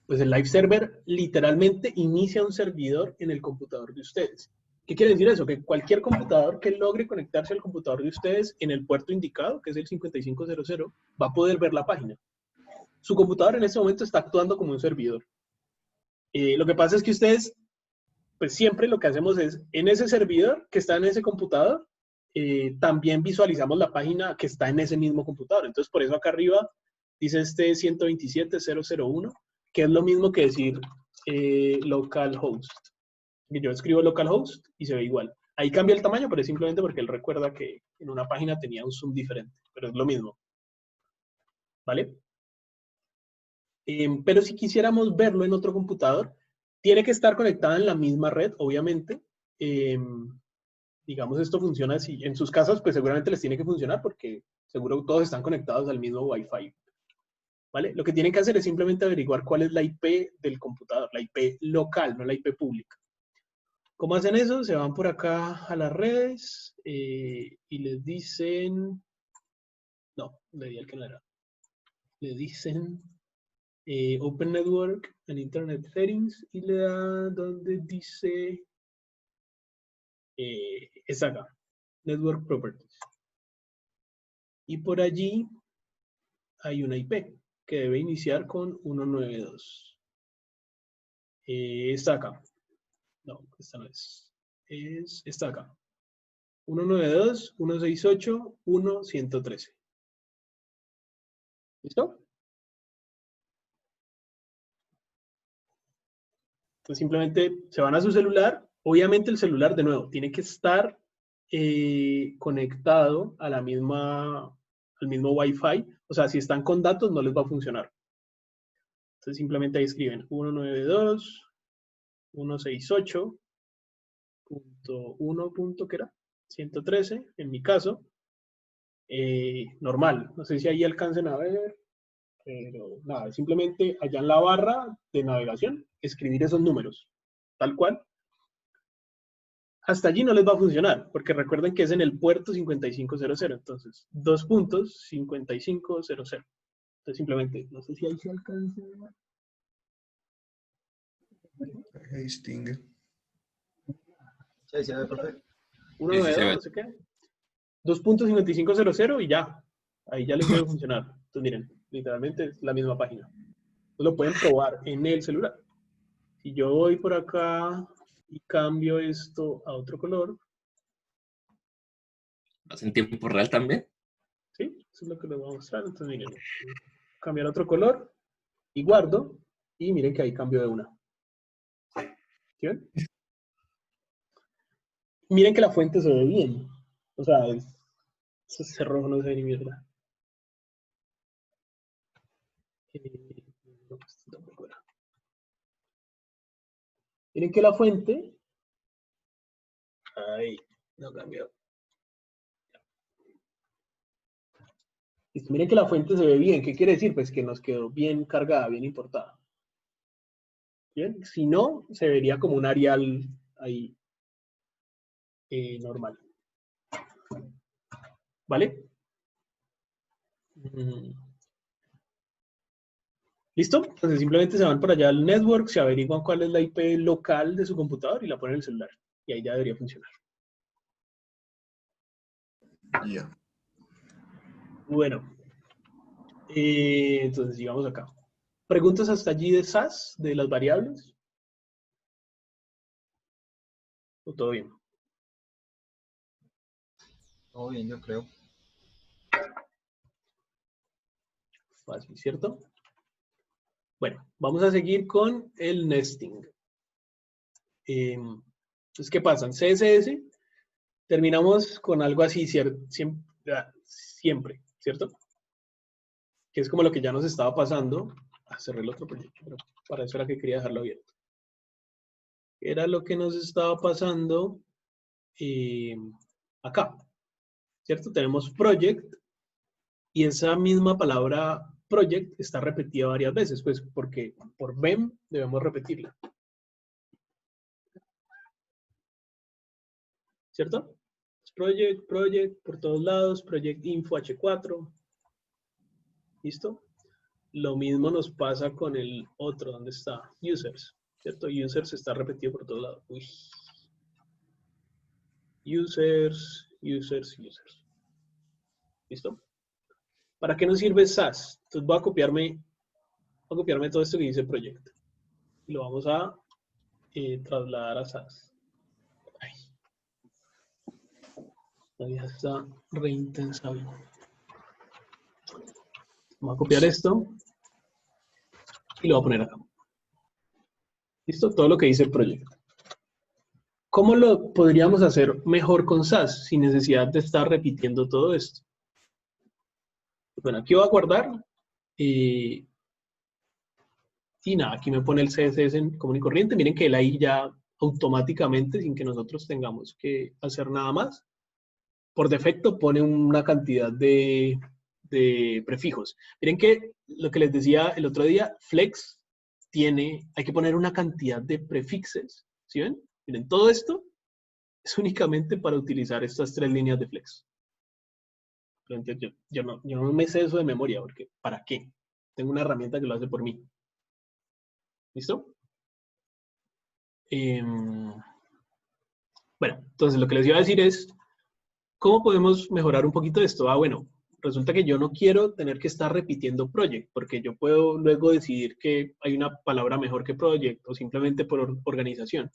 pues el live server literalmente inicia un servidor en el computador de ustedes. ¿Qué quiere decir eso? Que cualquier computador que logre conectarse al computador de ustedes en el puerto indicado, que es el 5500, va a poder ver la página. Su computador en ese momento está actuando como un servidor. Lo que pasa es que ustedes, pues siempre lo que hacemos es, en ese servidor que está en ese computador, también visualizamos la página que está en ese mismo computador. Entonces, por eso acá arriba dice este 127.0.0.1, que es lo mismo que decir localhost. Yo escribo localhost y se ve igual. Ahí cambia el tamaño, pero es simplemente porque él recuerda que en una página tenía un zoom diferente, pero es lo mismo. ¿Vale? Pero si quisiéramos verlo en otro computador, tiene que estar conectada en la misma red, obviamente. Digamos, esto funciona así. En sus casas, pues seguramente les tiene que funcionar porque seguro todos están conectados al mismo Wi-Fi. ¿Vale? Lo que tienen que hacer es simplemente averiguar cuál es la IP del computador, la IP local, no la IP pública. ¿Cómo hacen eso? Se van por acá a las redes y les dicen... No, le di al que no era. Le dicen Open Network and Internet Settings y le da donde dice... es acá, Network Properties. Y por allí hay una IP que debe iniciar con 192. Está acá. No, esta no es. Está acá. 192, 168, 113. ¿Listo? Entonces simplemente se van a su celular. Obviamente el celular, de nuevo, tiene que estar conectado a al mismo Wi-Fi. O sea, si están con datos no les va a funcionar. Entonces simplemente ahí escriben 192.168.1. ¿Qué era? 113, en mi caso. Normal. No sé si ahí alcancen a ver. Pero nada, es simplemente allá en la barra de navegación, escribir esos números, tal cual. Hasta allí no les va a funcionar, porque recuerden que es en el puerto 5500, entonces, 2.5500. Entonces simplemente, no sé si ahí se alcanza. Ahí distingue. Sí, sí, profe. 1, Sí, se 9, ve. no sé qué. 2.5500 y ya. Ahí ya les debe funcionar. Entonces miren, literalmente es la misma página. Lo pueden probar en el celular. Si yo voy por acá y cambio esto a otro color, ¿Vas en tiempo real también? ¿sí? Eso es lo que les voy a mostrar. Entonces miren, cambiar a otro color y guardo. Y miren que ahí cambio de una. ¿Sí ven? Miren que la fuente se ve bien. O sea, ese rojo no se ve ni mierda. No, esto tampoco era. Miren que la fuente. Ahí, no cambió. Listo, miren que la fuente se ve bien. ¿Qué quiere decir? Pues que nos quedó bien cargada, bien importada. ¿Bien? Si no, se vería como un Arial ahí normal. ¿Vale? ¿Listo? Entonces simplemente se van por allá al network, se averiguan cuál es la IP local de su computador y la ponen en el celular. Y ahí ya debería funcionar. Ya. Bueno. Entonces sigamos acá. ¿Preguntas hasta allí de SAS, de las variables? ¿O todo bien? Todo bien, yo creo. Fácil, ¿cierto? Bueno, vamos a seguir con el nesting. Entonces, ¿qué pasa? En CSS terminamos con algo así siempre, ¿cierto? Que es como lo que ya nos estaba pasando. Cerré el otro proyecto, pero para eso era que quería dejarlo abierto. Era lo que nos estaba pasando acá, ¿cierto? Tenemos project y esa misma palabra project está repetida varias veces, pues porque por BEM debemos repetirla. ¿Cierto? Project, project, por todos lados, project info H4. ¿Listo? Lo mismo nos pasa con el otro, ¿dónde está? Users, ¿cierto? Users está repetido por todos lados. Uy. Users, users, users. ¿Listo? ¿Para qué nos sirve SAS? Entonces voy a copiarme todo esto que dice project. Y lo vamos a trasladar a SAS. Ay. La vida está re intensa. Vamos a copiar esto y lo voy a poner acá. ¿Listo? Todo lo que dice project. ¿Cómo lo podríamos hacer mejor con SAS sin necesidad de estar repitiendo todo esto? Bueno, aquí voy a guardar y nada, aquí me pone el CSS en común y corriente. Miren que él ahí ya automáticamente, sin que nosotros tengamos que hacer nada más, por defecto pone una cantidad de prefijos. Miren que lo que les decía el otro día, Flex hay que poner una cantidad de prefixes. ¿Sí ven? Miren, todo esto es únicamente para utilizar estas 3 líneas de Flex. Yo no me sé eso de memoria, porque ¿para qué? Tengo una herramienta que lo hace por mí. ¿Listo? Bueno, entonces lo que les iba a decir es, ¿cómo podemos mejorar un poquito esto? Bueno, resulta que yo no quiero tener que estar repitiendo project, porque yo puedo luego decidir que hay una palabra mejor que project, o simplemente por organización.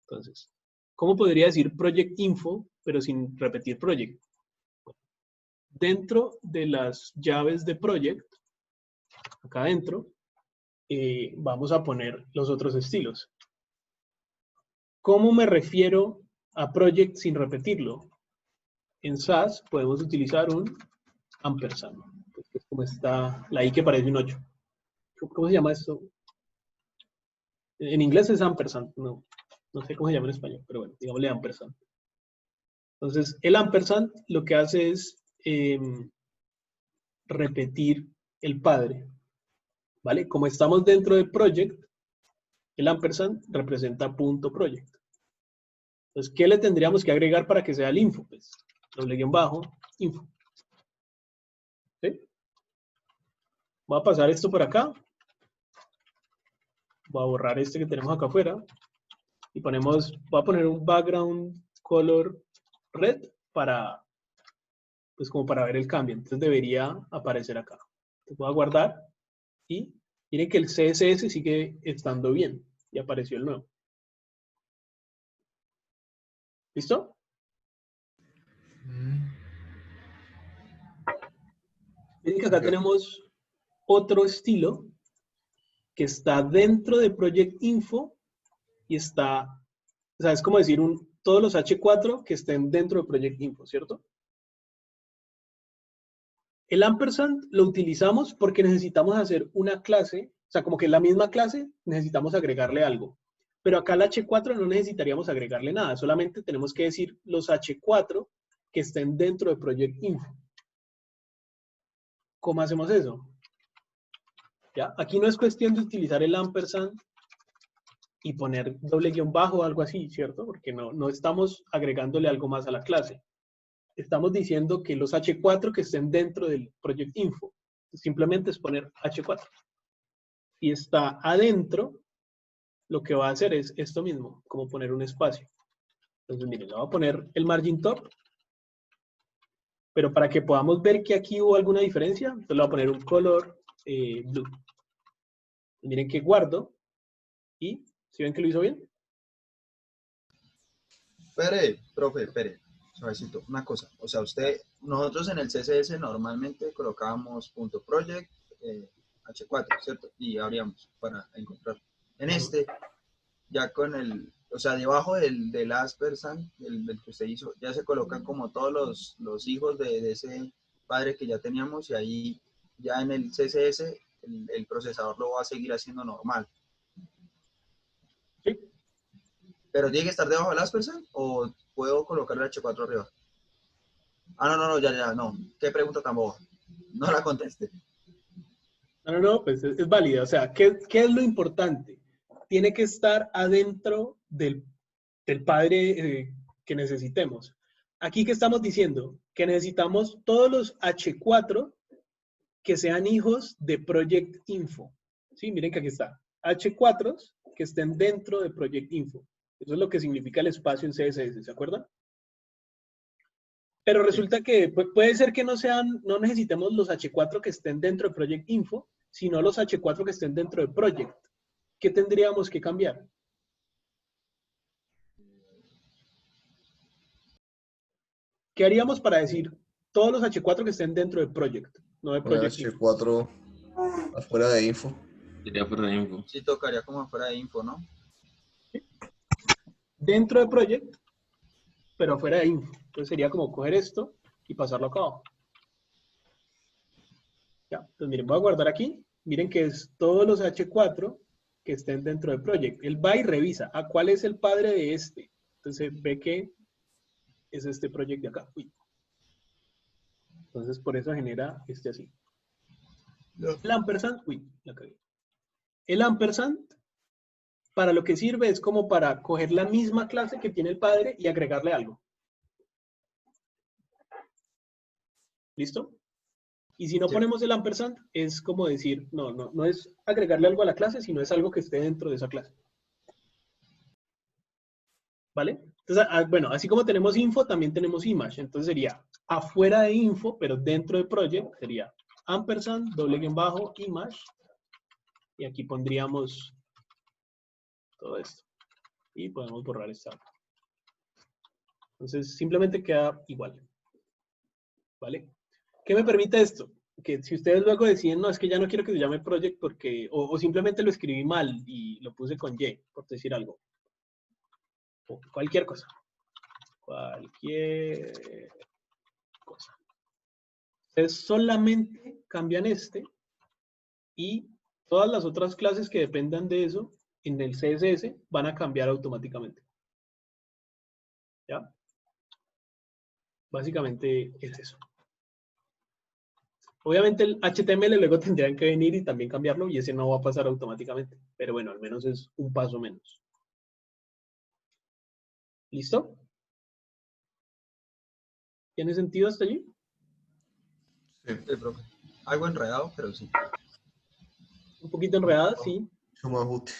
Entonces, ¿cómo podría decir project info, pero sin repetir project? Dentro de las llaves de project, acá adentro, vamos a poner los otros estilos. ¿Cómo me refiero a project sin repetirlo? En SAS podemos utilizar un ampersand, que es como está la I que parece un 8. ¿Cómo se llama esto? En inglés es ampersand, no sé cómo se llama en español, pero bueno, digámosle ampersand. Entonces, el ampersand lo que hace es repetir el padre, ¿vale? Como estamos dentro de project, el ampersand representa punto project. Entonces, ¿qué le tendríamos que agregar para que sea el info? Pues, doble guión bajo, info. ¿Sí? Voy a pasar esto por acá. Voy a borrar este que tenemos acá afuera. Y ponemos, voy a poner un background color red para, pues como para ver el cambio. Entonces debería aparecer acá. Entonces voy a guardar y miren que el CSS sigue estando bien. Y apareció el nuevo. ¿Listo? Mm, Miren que acá ok. tenemos otro estilo que está dentro de Project Info y está, o sea, es como decir todos los H4 que estén dentro de Project Info, ¿cierto? El ampersand lo utilizamos porque necesitamos hacer una clase, o sea, como que en la misma clase necesitamos agregarle algo. Pero acá al H4 no necesitaríamos agregarle nada, solamente tenemos que decir los H4 que estén dentro de Project Info. ¿Cómo hacemos eso? ¿Ya? Aquí no es cuestión de utilizar el ampersand y poner doble guión bajo o algo así, ¿cierto? Porque no estamos agregándole algo más a la clase. Estamos diciendo que los H4 que estén dentro del Project Info. Simplemente es poner H4. Y está adentro, lo que va a hacer es esto mismo, como poner un espacio. Entonces, miren, le voy a poner el margin top, pero para que podamos ver que aquí hubo alguna diferencia, entonces le voy a poner un color blue. Miren que guardo, y ¿sí ven que lo hizo bien? Profe, espere, suavecito, una cosa. O sea, nosotros en el CSS normalmente colocábamos punto .project, H4, ¿cierto? Y abríamos para encontrar. En este, ya con o sea, debajo del ampersand, del que usted hizo, ya se colocan como todos los hijos de ese padre que ya teníamos y ahí ya en el CSS el procesador lo va a seguir haciendo normal. Sí. ¿Pero tiene que estar debajo del ampersand o puedo colocar el H4 arriba? Ah, no, ya, no. ¿Qué pregunta tan boba? No la conteste. No, pues es válida. O sea, ¿qué es lo importante? Tiene que estar adentro del padre que necesitemos. Aquí, ¿qué estamos diciendo? Que necesitamos todos los H4 que sean hijos de Project Info. Sí, miren que aquí está. H4 que estén dentro de Project Info. Eso es lo que significa el espacio en CSS, ¿se acuerdan? Pero resulta que puede ser que no necesitemos los H4 que estén dentro de Project Info, sino los H4 que estén dentro de Project. ¿Qué tendríamos que cambiar? ¿Qué haríamos para decir todos los H4 que estén dentro de Project, no de Poner Project Info? H4 afuera de info. Sería por ejemplo. Sí tocaría como afuera de info, ¿no? Dentro de Project, pero afuera de Info. Entonces sería como coger esto y pasarlo acá abajo. Ya, entonces miren, voy a guardar aquí. Miren que es todos los H4 que estén dentro de Project. Él va y revisa a cuál es el padre de este. Entonces ve que es este Project de acá. Uy. Entonces por eso genera este así. El ampersand, uy, la cagué. El ampersand, para lo que sirve es como para coger la misma clase que tiene el padre y agregarle algo. ¿Listo? Y si no ponemos el ampersand, es como decir, no es agregarle algo a la clase, sino es algo que esté dentro de esa clase. ¿Vale? Entonces, bueno, así como tenemos info, también tenemos image. Entonces sería afuera de info, pero dentro de project, sería ampersand, doble guión bajo, image. Y aquí pondríamos todo esto. Y podemos borrar esta. Entonces, simplemente queda igual. ¿Vale? ¿Qué me permite esto? Que si ustedes luego deciden, no, es que ya no quiero que se llame project porque, o simplemente lo escribí mal y lo puse con Y, por decir algo. O cualquier cosa. Cualquier cosa. Ustedes solamente cambian este y todas las otras clases que dependan de eso en el CSS van a cambiar automáticamente. ¿Ya? Básicamente es eso. Obviamente el HTML luego tendrían que venir y también cambiarlo y ese no va a pasar automáticamente. Pero bueno, al menos es un paso menos. ¿Listo? ¿Tiene sentido hasta allí? Sí, Sí, profe. Algo enredado, pero sí. Un poquito enredada, sí. mucho más útil.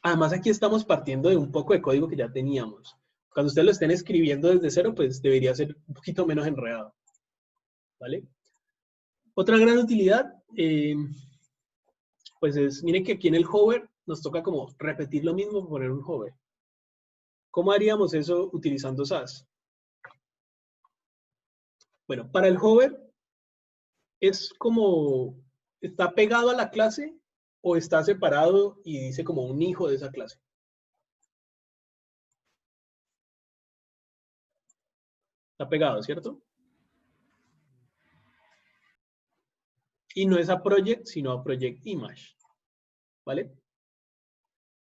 Además, aquí estamos partiendo de un poco de código que ya teníamos. Cuando ustedes lo estén escribiendo desde cero, pues debería ser un poquito menos enredado. ¿Vale? Otra gran utilidad, pues es, miren que aquí en el hover nos toca como repetir lo mismo, poner un hover. ¿Cómo haríamos eso utilizando SAS? Bueno, para el hover es como, ¿está pegado a la clase o está separado y dice como un hijo de esa clase? Está pegado, ¿cierto? Y no es a project, sino a project image. ¿Vale?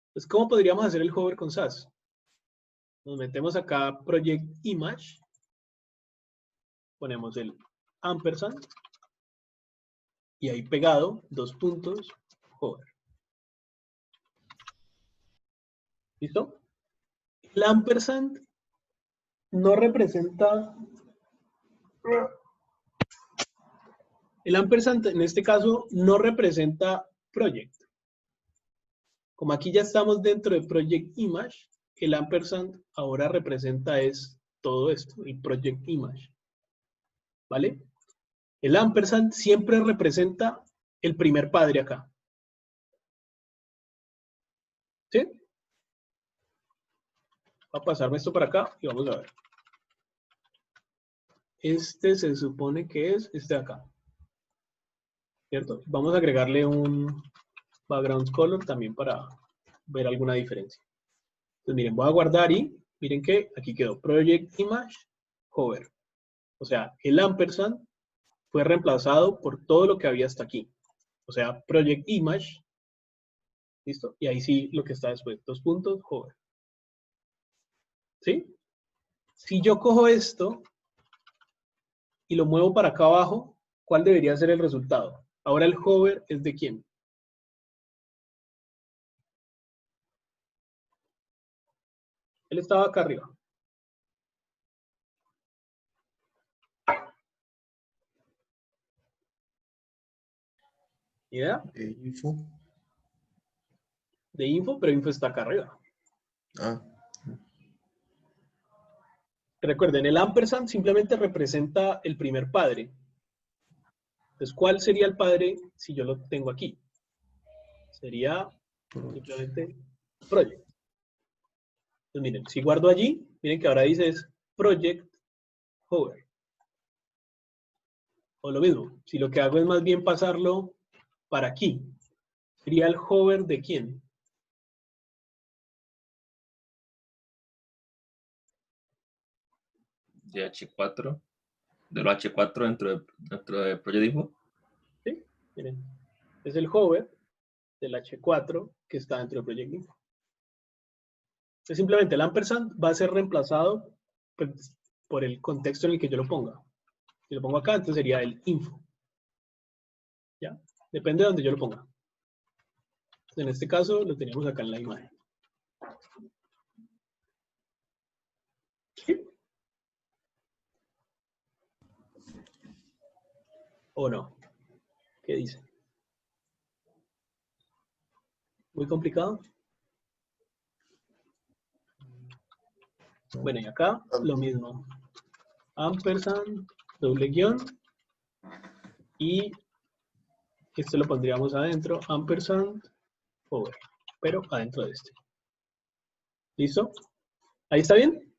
Entonces, ¿cómo podríamos hacer el hover con SAS? Nos metemos acá project image, ponemos el ampersand y ahí pegado, 2 puntos, hover. ¿Listo? El ampersand no representa... El ampersand en este caso no representa project. Como aquí ya estamos dentro de project image, el ampersand ahora representa es todo esto, el project image. ¿Vale? El ampersand siempre representa el primer padre acá. ¿Sí? Voy a pasarme esto para acá y vamos a ver. Este se supone que es este de acá. ¿Cierto? Vamos a agregarle un background color también para ver alguna diferencia. Entonces miren, voy a guardar y miren que aquí quedó project image hover. O sea, el ampersand fue reemplazado por todo lo que había hasta aquí. O sea, project image. ¿Listo? Y ahí sí lo que está después. 2 puntos, hover. ¿Sí? Si yo cojo esto y lo muevo para acá abajo, ¿cuál debería ser el resultado? Ahora el hover es de quién. Él estaba acá arriba. ¿Ya? Info. De info, pero info está acá arriba. Ah, Recuerden, el ampersand simplemente representa el primer padre. Entonces, ¿cuál sería el padre si yo lo tengo aquí? Sería simplemente project. Entonces, miren, si guardo allí, miren que ahora dice es project hover. O lo mismo, si lo que hago es más bien pasarlo para aquí, sería el hover de quién. De H4, de los H4 dentro de Project Info. ¿Sí? Miren, es el hover del H4 que está dentro de Project Info. Entonces, simplemente el ampersand va a ser reemplazado pues, por el contexto en el que yo lo ponga. Si lo pongo acá, entonces sería el info. ¿Ya? Depende de donde yo lo ponga. Entonces, en este caso, lo teníamos acá en la imagen. ¿Sí? ¿O no? ¿Qué dice? ¿Muy complicado? Bueno, y acá lo mismo. Ampersand, doble guión. Y este lo pondríamos adentro. Ampersand, hover. Pero adentro de este. ¿Listo? ¿Ahí está bien?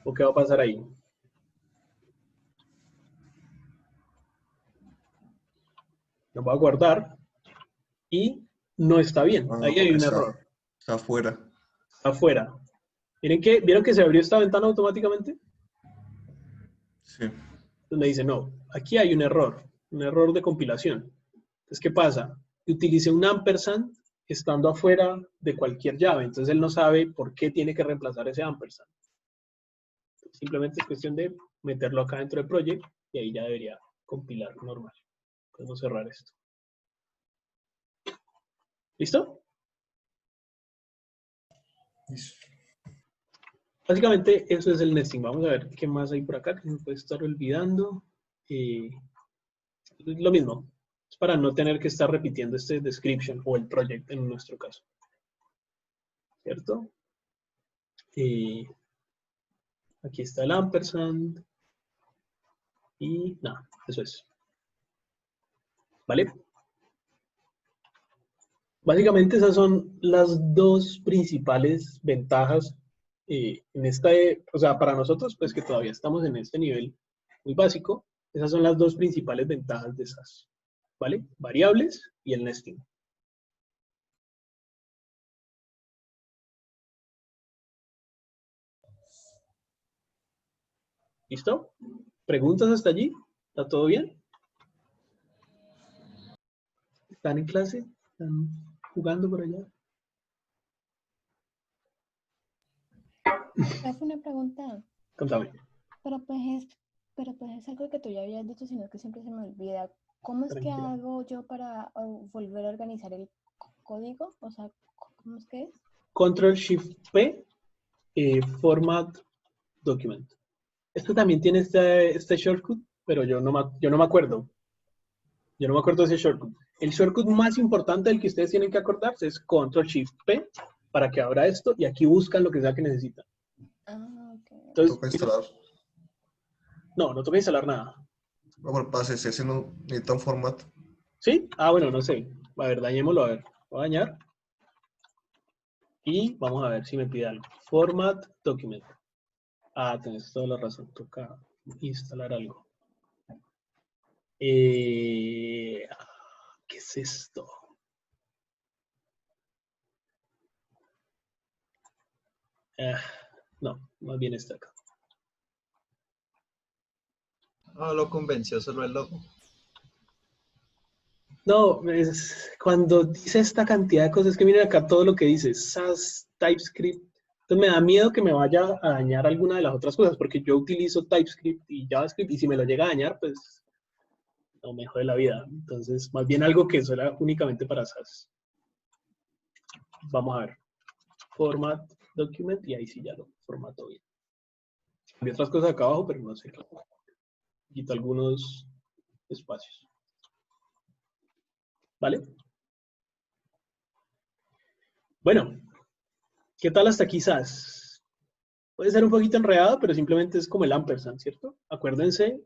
¿O qué va a pasar ahí? Lo voy a guardar. Y no está bien. ah, Ahí hay porque un está, error. está afuera. Está afuera. Miren que, ¿vieron que se abrió esta ventana automáticamente? Sí. Entonces me dice, no, aquí hay un error de compilación. Entonces, ¿qué pasa? Utilicé un ampersand estando afuera de cualquier llave. Entonces él no sabe por qué tiene que reemplazar ese ampersand. Simplemente es cuestión de meterlo acá dentro del project y ahí ya debería compilar normal. Podemos cerrar esto. ¿Listo? Listo. Básicamente eso es el nesting. Vamos a ver qué más hay por acá que me puede estar olvidando. Lo mismo. Es para no tener que estar repitiendo este description o el project en nuestro caso. ¿Cierto? Aquí está el ampersand. Y nada, eso es. ¿Vale? Básicamente esas son las dos principales ventajas en esta, o sea, para nosotros, pues que todavía estamos en este nivel muy básico, esas son las dos principales ventajas de SAS, ¿vale? Variables y el nesting. ¿Listo? ¿Preguntas hasta allí? ¿Está todo bien? ¿Están en clase? ¿Están jugando por allá? Hace una pregunta, Contame. pero pues es algo que tú ya habías dicho, sino que siempre se me olvida. ¿Cómo es que Tranquila. hago yo para volver a organizar el código? O sea, ¿cómo es que es? Control-Shift-P, Format Document. Esto también tiene este shortcut, pero yo no me acuerdo. Yo no me acuerdo de ese shortcut. El shortcut más importante del que ustedes tienen que acordarse es Control-Shift-P para que abra esto y aquí buscan lo que sea que necesitan. Ah, ok. Entonces, Toca instalar. no toca instalar nada. Bueno, para CSS no necesita un formato. ¿Sí? Ah, bueno, no sé. A ver, dañémoslo, a ver. Voy a dañar. Y vamos a ver si me pide algo. Format Document. Ah, tenés toda la razón. Toca instalar algo. ¿Qué es esto? No, más bien está acá. No lo convenció solo el logo. No, es cuando dice esta cantidad de cosas, que miren acá todo lo que dice, SAS, TypeScript. Entonces me da miedo que me vaya a dañar alguna de las otras cosas, porque yo utilizo TypeScript y JavaScript, y si me lo llega a dañar, pues no me jode la vida. Entonces, más bien algo que será únicamente para SAS. Vamos a ver. Format Document, y ahí sí ya lo formato bien. Hay otras cosas acá abajo, pero no sé. Quito algunos espacios. ¿Vale? Bueno, ¿qué tal hasta aquí SAS? Puede ser un poquito enredado, pero simplemente es como el ampersand, ¿cierto? Acuérdense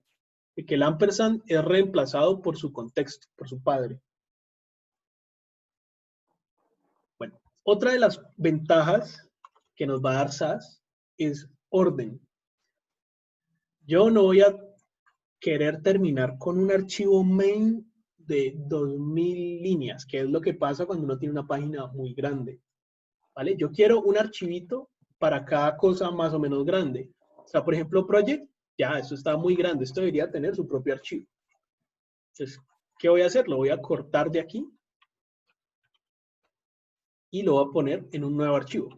de que el ampersand es reemplazado por su contexto, por su padre. Bueno, otra de las ventajas que nos va a dar SAS es orden. Yo no voy a querer terminar con un archivo main de 2000 líneas, que es lo que pasa cuando uno tiene una página muy grande. ¿Vale? Yo quiero un archivito para cada cosa más o menos grande. O sea, por ejemplo, project, ya, esto está muy grande, esto debería tener su propio archivo. Entonces, ¿qué voy a hacer? Lo voy a cortar de aquí y lo voy a poner en un nuevo archivo.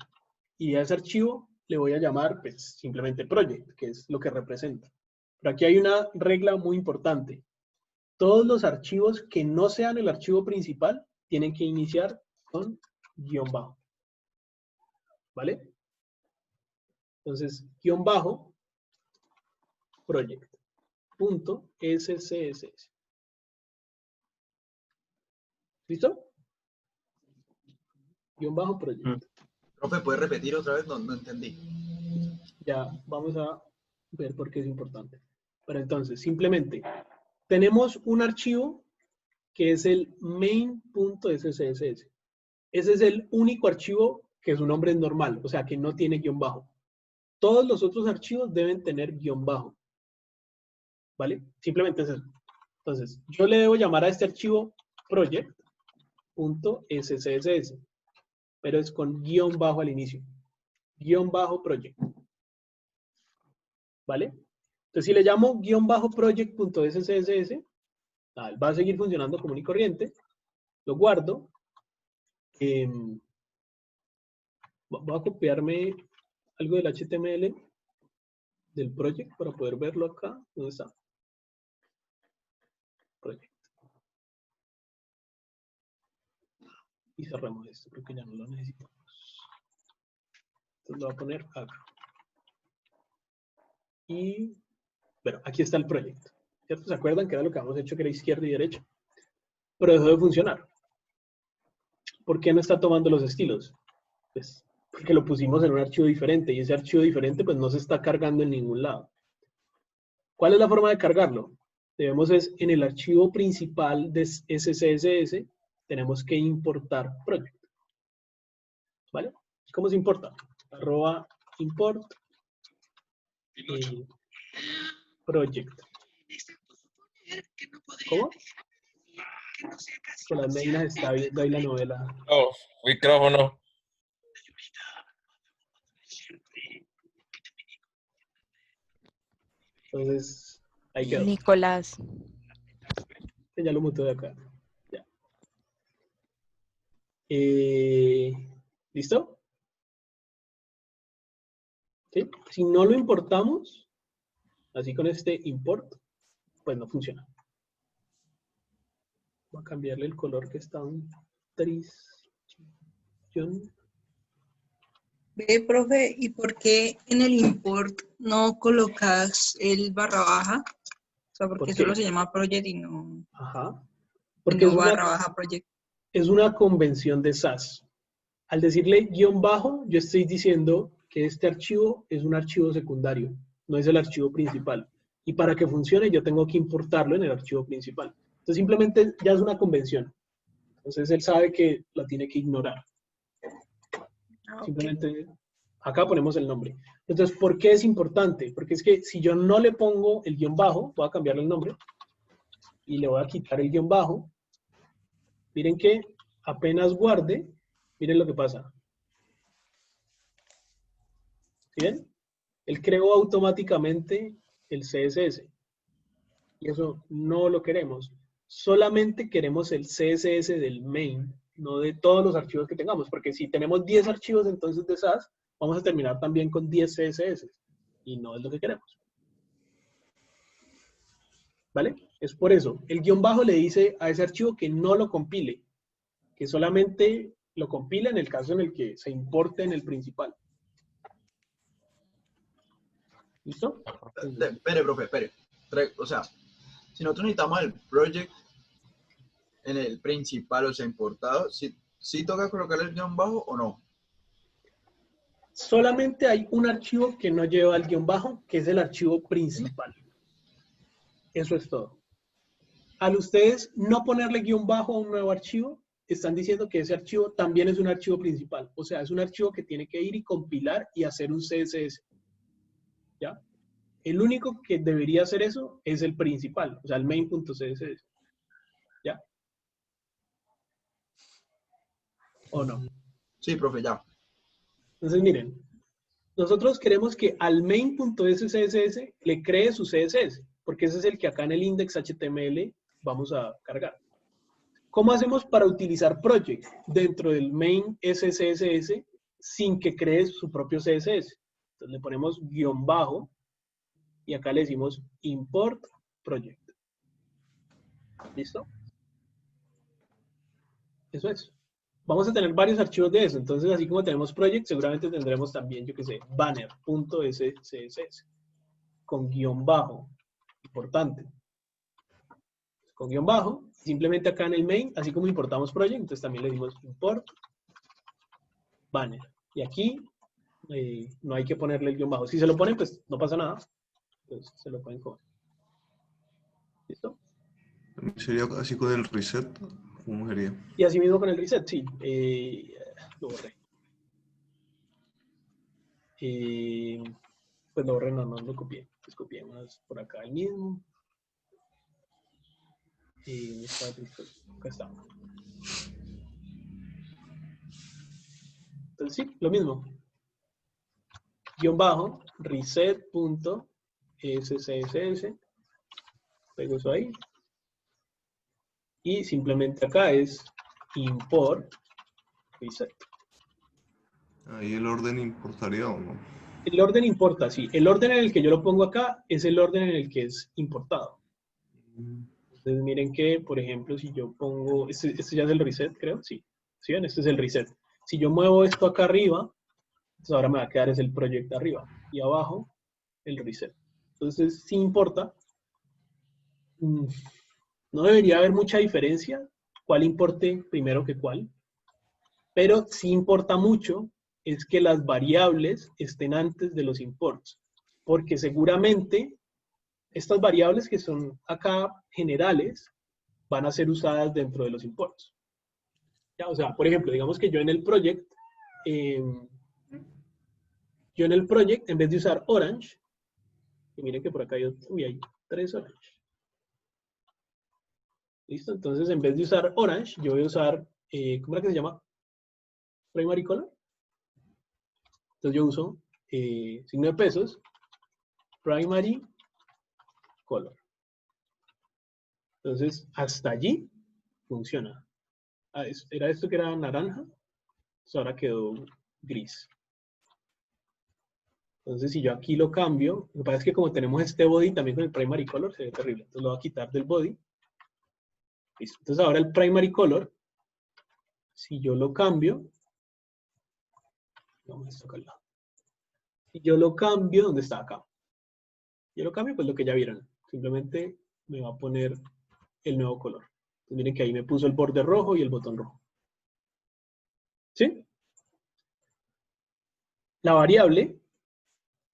Y a ese archivo le voy a llamar, pues, simplemente project, que es lo que representa. Pero aquí hay una regla muy importante. Todos los archivos que no sean el archivo principal tienen que iniciar con guión bajo. ¿Vale? Entonces, guión bajo, project.scss. ¿Listo? Guión bajo project. Profe, ¿puedes repetir otra vez? No entendí. Ya vamos a ver por qué es importante. Pero entonces, simplemente, tenemos un archivo que es el main.scss. Ese es el único archivo que su nombre es normal, o sea, que no tiene guión bajo. Todos los otros archivos deben tener guión bajo. ¿Vale? Simplemente es eso. Entonces, yo le debo llamar a este archivo project.scss, pero es con guión bajo al inicio. Guión bajo project. ¿Vale? Entonces, si le llamo guión bajo project.scss, va a seguir funcionando común y corriente. Lo guardo. Voy a copiarme algo del HTML. del project para poder verlo acá. ¿Dónde está? Project. Y cerramos esto, creo que ya no lo necesitamos. Entonces lo voy a poner acá. Y, bueno, aquí está el proyecto. ¿Cierto? ¿Se acuerdan que era lo que habíamos hecho, que era izquierda y derecha? Pero dejó de funcionar. ¿Por qué no está tomando los estilos? Pues porque lo pusimos en un archivo diferente y ese archivo diferente pues no se está cargando en ningún lado. ¿Cuál es la forma de cargarlo? Debemos es en el archivo principal de SCSS tenemos que importar project. ¿Vale? ¿Cómo se importa? Arroba import project. ¿Cómo? Con las medinas está viendo ahí la novela. Oh, micrófono. Entonces, ahí quedó. Nicolás. Ya lo muto de acá. Ya. ¿Listo? ¿Sí? Si no lo importamos, así con este import, pues no funciona. Voy a cambiarle el color que está un tristón. Ve, profe, ¿y por qué en el import no colocas el barra baja? O sea, ¿Por porque qué? solo se llama project y no, Ajá. y Porque no barra baja project. es una convención de SAS. Al decirle guión bajo, yo estoy diciendo que este archivo es un archivo secundario, no es el archivo principal. Y para que funcione, yo tengo que importarlo en el archivo principal. Entonces, simplemente ya es una convención. Entonces, él sabe que la tiene que ignorar. Ah, ok. Simplemente, acá ponemos el nombre. Entonces, ¿por qué es importante? Porque es que si yo no le pongo el guión bajo, voy a cambiarle el nombre y le voy a quitar el guión bajo. Miren que apenas guarde, miren lo que pasa. ¿Sí ven? Él creó automáticamente el CSS. Y eso no lo queremos. Solamente queremos el CSS del main, no de todos los archivos que tengamos. Porque si tenemos 10 archivos entonces de SAS, vamos a terminar también con 10 CSS. Y no es lo que queremos. ¿Vale? Es por eso. El guión bajo le dice a ese archivo que no lo compile. Que solamente lo compila en el caso en el que se importe en el principal. ¿Listo? Espere, profe, espere. O sea, si nosotros necesitamos el project en el principal, o sea, importado, ¿sí toca colocarle el guión bajo o no? Solamente hay un archivo que no lleva el guión bajo, que es el archivo principal. Eso es todo. Al ustedes no ponerle guión bajo a un nuevo archivo, están diciendo que ese archivo también es un archivo principal. O sea, es un archivo que tiene que ir y compilar y hacer un CSS. ¿Ya? El único que debería hacer eso es el principal, o sea, el main.css. ¿Ya? ¿O no? Sí, profe, ya. Entonces, miren, nosotros queremos que al main.scss le cree su CSS, porque ese es el que acá en el index HTML vamos a cargar. ¿Cómo hacemos para utilizar project dentro del main SCSS sin que cree su propio CSS? Entonces le ponemos guión bajo y acá le decimos import project. ¿Listo? Eso es. Vamos a tener varios archivos de eso. Entonces, así como tenemos project, seguramente tendremos también, yo qué sé, banner.scss con guión bajo. Importante. Con guión bajo. Simplemente acá en el main, así como importamos project, entonces también le decimos import banner. Y aquí no hay que ponerle el guión bajo. Si se lo ponen, pues no pasa nada. Entonces se lo pueden comer. ¿Listo? Sería así con el reset. ¿Cómo sería? Y así mismo con el reset, sí. Lo borré. Pues lo borré, no lo copié. Pues copiemos por acá el mismo. Acá está. Entonces sí, lo mismo. Guión bajo, reset.scss. Pego eso ahí. Y simplemente acá es import reset. Ahí el orden importaría o no. El orden importa, sí. El orden en el que yo lo pongo acá es el orden en el que es importado. Entonces miren que, por ejemplo, si yo pongo, este ya es el reset, creo, sí. ¿Sí ven? Este es el reset. Si yo muevo esto acá arriba, entonces ahora me va a quedar es el proyecto arriba. Y abajo, el reset. Entonces, sí importa. No debería haber mucha diferencia cuál importe primero que cuál. Pero sí importa mucho es que las variables estén antes de los imports. Porque seguramente estas variables que son acá generales van a ser usadas dentro de los imports. ¿Ya? O sea, por ejemplo, digamos que yo en el project, en vez de usar orange, y miren que por acá hay 3 orange. ¿Listo? Entonces, en vez de usar orange, yo voy a usar, ¿cómo era que se llama? Primary color. Entonces yo uso signo de pesos, primary color. Entonces, hasta allí funciona. Era esto que era naranja, pues ahora quedó gris. Entonces, si yo aquí lo cambio, lo que pasa es que como tenemos este body también con el primary color, se ve terrible. Entonces lo voy a quitar del body. Listo. Entonces ahora el primary color, si yo lo cambio, vamos a esto acá al lado. Si yo lo cambio, ¿dónde está? Acá. Yo lo cambio, pues lo que ya vieron. Simplemente me va a poner el nuevo color. Entonces, miren que ahí me puso el borde rojo y el botón rojo. ¿Sí? La variable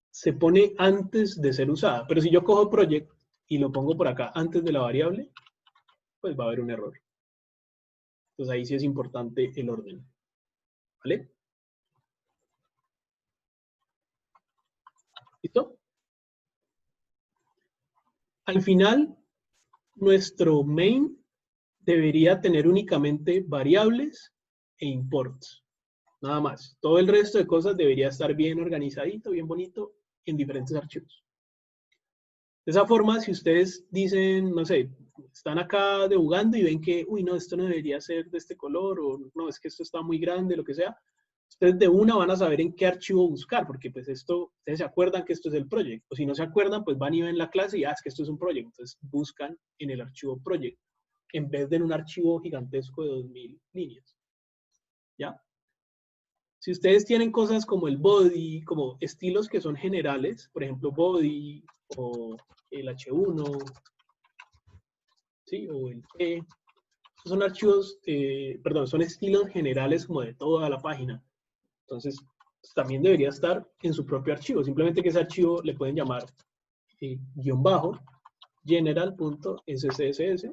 se pone antes de ser usada. Pero si yo cojo project y lo pongo por acá antes de la variable, pues va a haber un error. Entonces ahí sí es importante el orden. ¿Vale? ¿Listo? Al final, nuestro main debería tener únicamente variables e imports. Nada más. Todo el resto de cosas debería estar bien organizadito, bien bonito, en diferentes archivos. De esa forma, si ustedes dicen, no sé, están acá debugando y ven que, uy, no, esto no debería ser de este color, o no, es que esto está muy grande, lo que sea, ustedes de una van a saber en qué archivo buscar, porque pues esto, ustedes se acuerdan que esto es el project, o si no se acuerdan, pues van y ven la clase y, es que esto es un project, entonces buscan en el archivo project, en vez de en un archivo gigantesco de 2000 líneas. ¿Ya? Si ustedes tienen cosas como el body, como estilos que son generales, por ejemplo, body o el H1, ¿sí? O el P, son archivos, perdón, son estilos generales como de toda la página. Entonces, pues, también debería estar en su propio archivo. Simplemente que ese archivo le pueden llamar guión bajo general.scss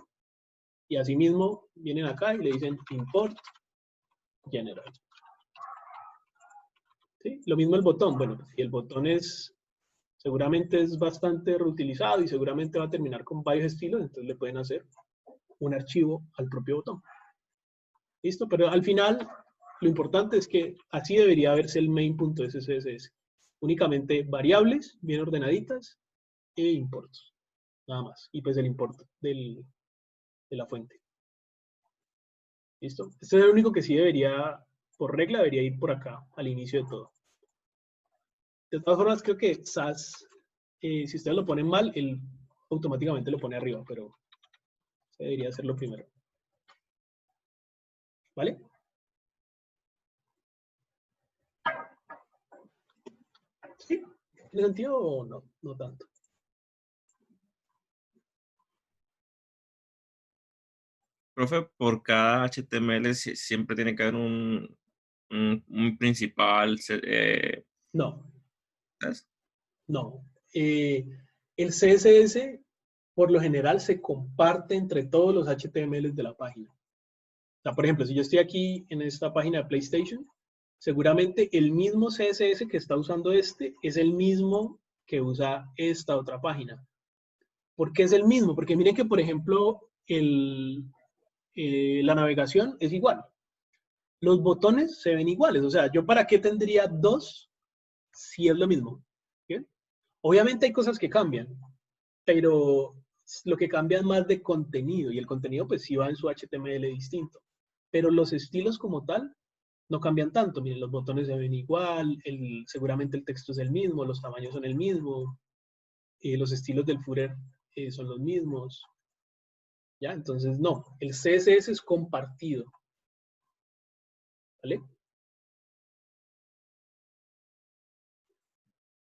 y asimismo vienen acá y le dicen import general. ¿Sí? Lo mismo el botón. Bueno, si el botón seguramente es bastante reutilizado y seguramente va a terminar con varios estilos, entonces le pueden hacer un archivo al propio botón. ¿Listo? Pero al final, lo importante es que así debería verse el main.scss. Únicamente variables bien ordenaditas e imports. Nada más. Y pues el import de la fuente. ¿Listo? Este es el único que sí debería, por regla, debería ir por acá, al inicio de todo. De todas formas, creo que SAS, si ustedes lo ponen mal, él automáticamente lo pone arriba, pero debería hacerlo primero. ¿Vale? ¿Sí? ¿Tiene sentido o no? No tanto. Profe, por cada HTML siempre tiene que haber un principal. No, ¿Sabes? no. El CSS, por lo general, se comparte entre todos los HTML de la página. O sea, por ejemplo, si yo estoy aquí en esta página de PlayStation, seguramente el mismo CSS que está usando este es el mismo que usa esta otra página. ¿Por qué es el mismo? Porque miren que, por ejemplo, la navegación es igual. Los botones se ven iguales. O sea, ¿yo para qué tendría dos si es lo mismo? ¿Bien? Obviamente hay cosas que cambian, pero lo que cambia es más de contenido. Y el contenido pues sí va en su HTML distinto. Pero los estilos como tal no cambian tanto. Miren, los botones se ven igual, seguramente el texto es el mismo, los tamaños son el mismo, los estilos del footer son los mismos. ¿Ya? Entonces, no, el CSS es compartido. ¿Vale?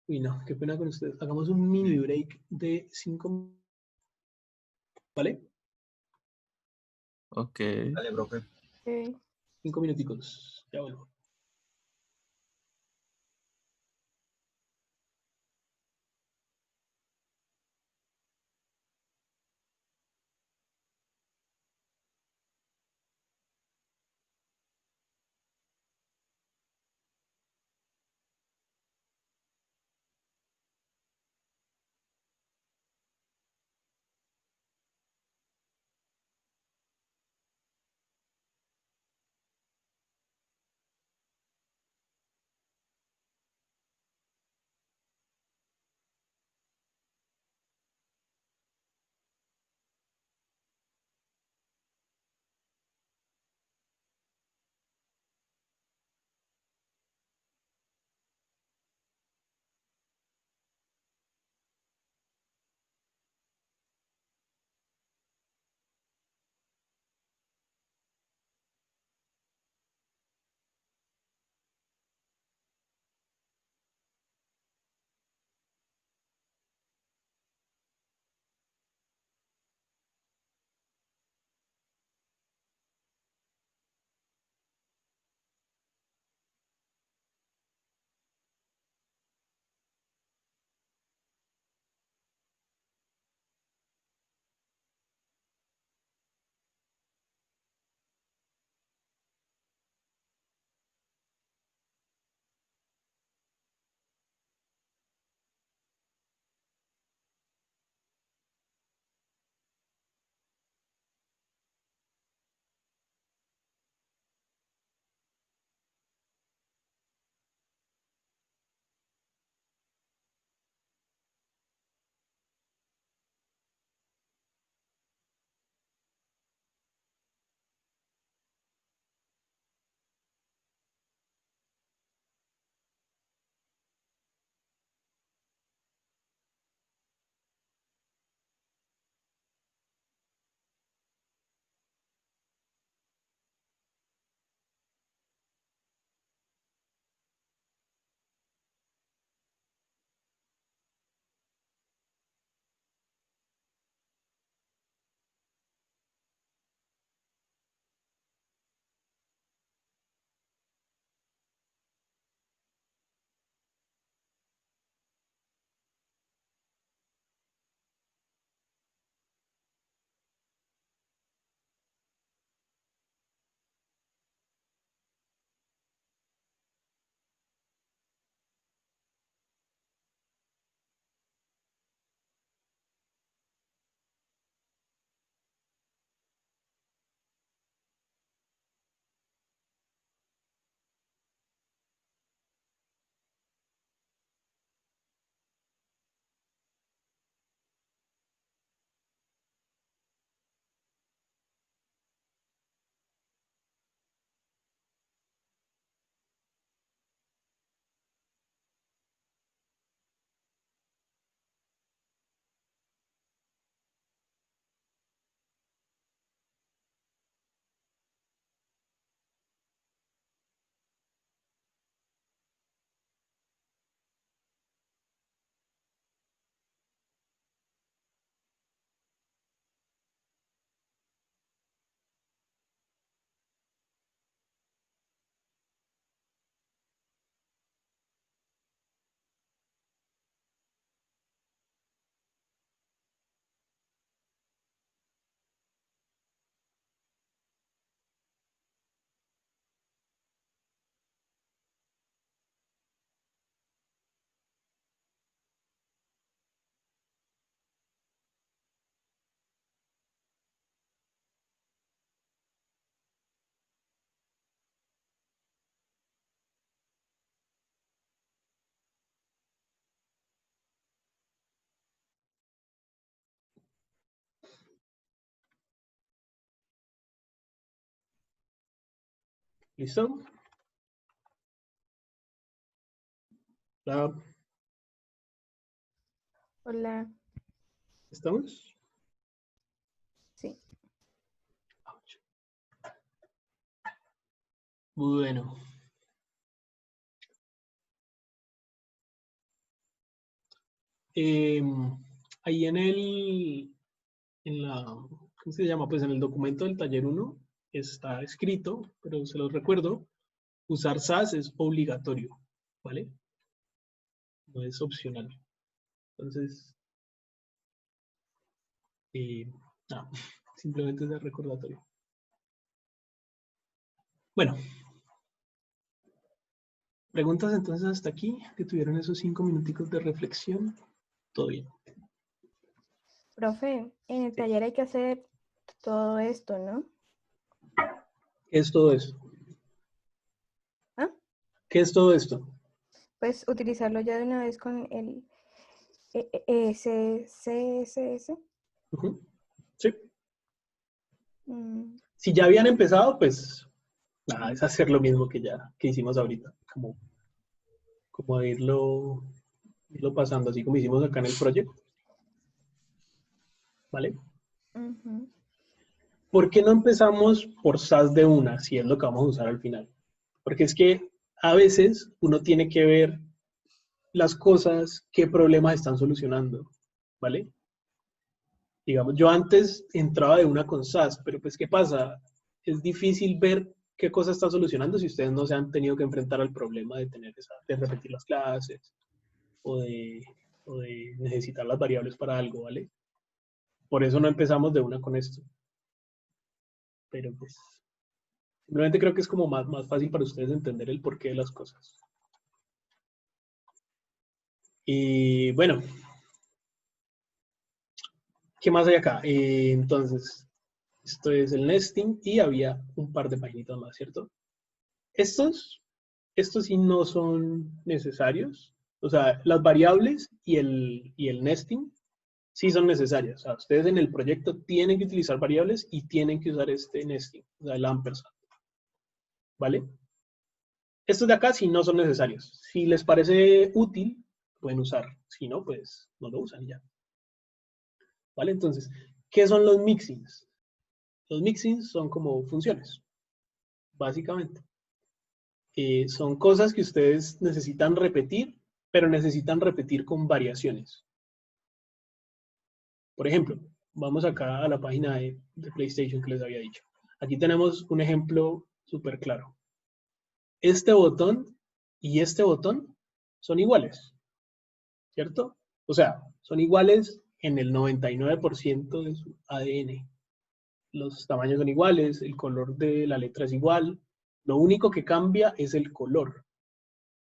Uy, no, qué pena con ustedes. Hagamos un mini break de 5 minutos. ¿Vale? Ok. Dale, profe. Ok. 5 minuticos. Ya vuelvo. ¿Listo? Hola, Hola. ¿estamos? Sí. Bueno. Ahí ¿cómo se llama? Pues en el documento del taller 1 está escrito, pero se los recuerdo, usar SAS es obligatorio, ¿vale? No es opcional. Entonces, no, simplemente es el recordatorio. Bueno, preguntas entonces hasta aquí, que tuvieron esos 5 minuticos de reflexión. Todo bien. Profe, en el taller hay que hacer todo esto, ¿no? ¿Qué es todo esto? ¿Ah? ¿Qué es todo esto? Pues utilizarlo ya de una vez con el CSS. Ujú. Sí. Mm, Si ya habían empezado, pues nada, es hacer lo mismo que hicimos ahorita, como irlo pasando, así como hicimos acá en el proyecto. ¿Vale? ujú. ¿Por qué no empezamos por SAS de una, si es lo que vamos a usar al final? Porque es que a veces uno tiene que ver las cosas, qué problemas están solucionando, ¿vale? Digamos, yo antes entraba de una con SAS, pero pues ¿qué pasa? Es difícil ver qué cosa está solucionando si ustedes no se han tenido que enfrentar al problema de de repetir las clases o de necesitar las variables para algo, ¿vale? Por eso no empezamos de una con esto. Pero pues simplemente creo que es como más fácil para ustedes entender el porqué de las cosas. Y bueno, ¿qué más hay acá? Entonces, esto es el nesting y había un par de paginitas más, ¿cierto? Estos sí no son necesarios. O sea, las variables y el nesting sí son necesarias. O sea, ustedes en el proyecto tienen que utilizar variables y tienen que usar este nesting, o sea, el ampersand. ¿Vale? Estos de acá sí no son necesarios. Si les parece útil, pueden usar. Si no, pues no lo usan y ya. ¿Vale? Entonces, ¿qué son los mixins? Los mixins son como funciones, básicamente. Son cosas que ustedes necesitan repetir, pero necesitan repetir con variaciones. Por ejemplo, vamos acá a la página de PlayStation que les había dicho. Aquí tenemos un ejemplo súper claro. Este botón y este botón son iguales, ¿cierto? O sea, son iguales en el 99% de su ADN. Los tamaños son iguales, el color de la letra es igual. Lo único que cambia es el color,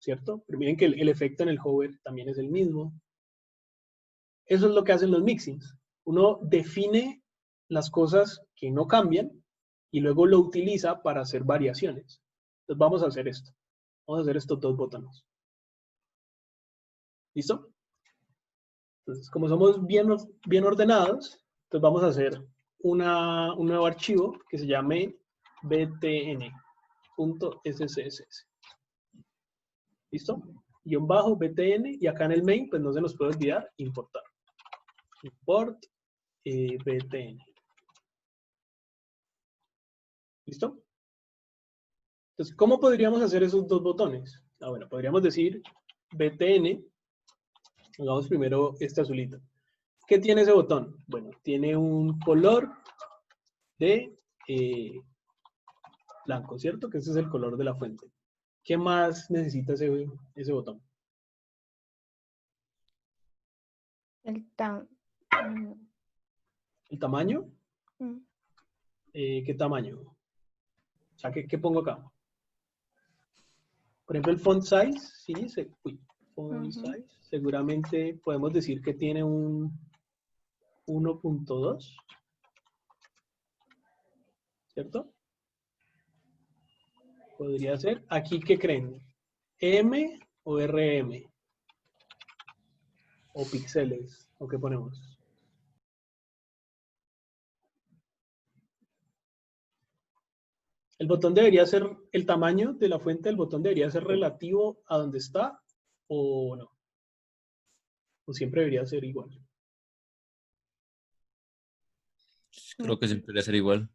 ¿cierto? Pero miren que el efecto en el hover también es el mismo. Eso es lo que hacen los mixins. Uno define las cosas que no cambian y luego lo utiliza para hacer variaciones. Entonces vamos a hacer esto. Vamos a hacer estos dos botones. ¿Listo? Entonces, como somos bien ordenados, entonces vamos a hacer un nuevo archivo que se llame btn.scss. ¿Listo? Guión bajo btn y acá en el main, pues no se nos puede olvidar importar. Import btn. ¿Listo? Entonces, ¿cómo podríamos hacer esos dos botones? Ah, bueno, podríamos decir btn, hagamos primero este azulito. ¿Qué tiene ese botón? Bueno, tiene un color de blanco, ¿cierto? Que ese es el color de la fuente. ¿Qué más necesita ese botón? El ¿El tamaño? mm, ¿Qué tamaño? O sea, ¿qué pongo acá? Por ejemplo, el font size, sí, font size, seguramente podemos decir que tiene un 1.2, ¿cierto? Podría ser. ¿Aquí qué creen? ¿M o RM? ¿O píxeles? ¿O qué ponemos? El botón debería ser, el tamaño de la fuente del botón debería ser relativo a donde está ¿O no? ¿O siempre debería ser igual? Creo que siempre debería ser igual.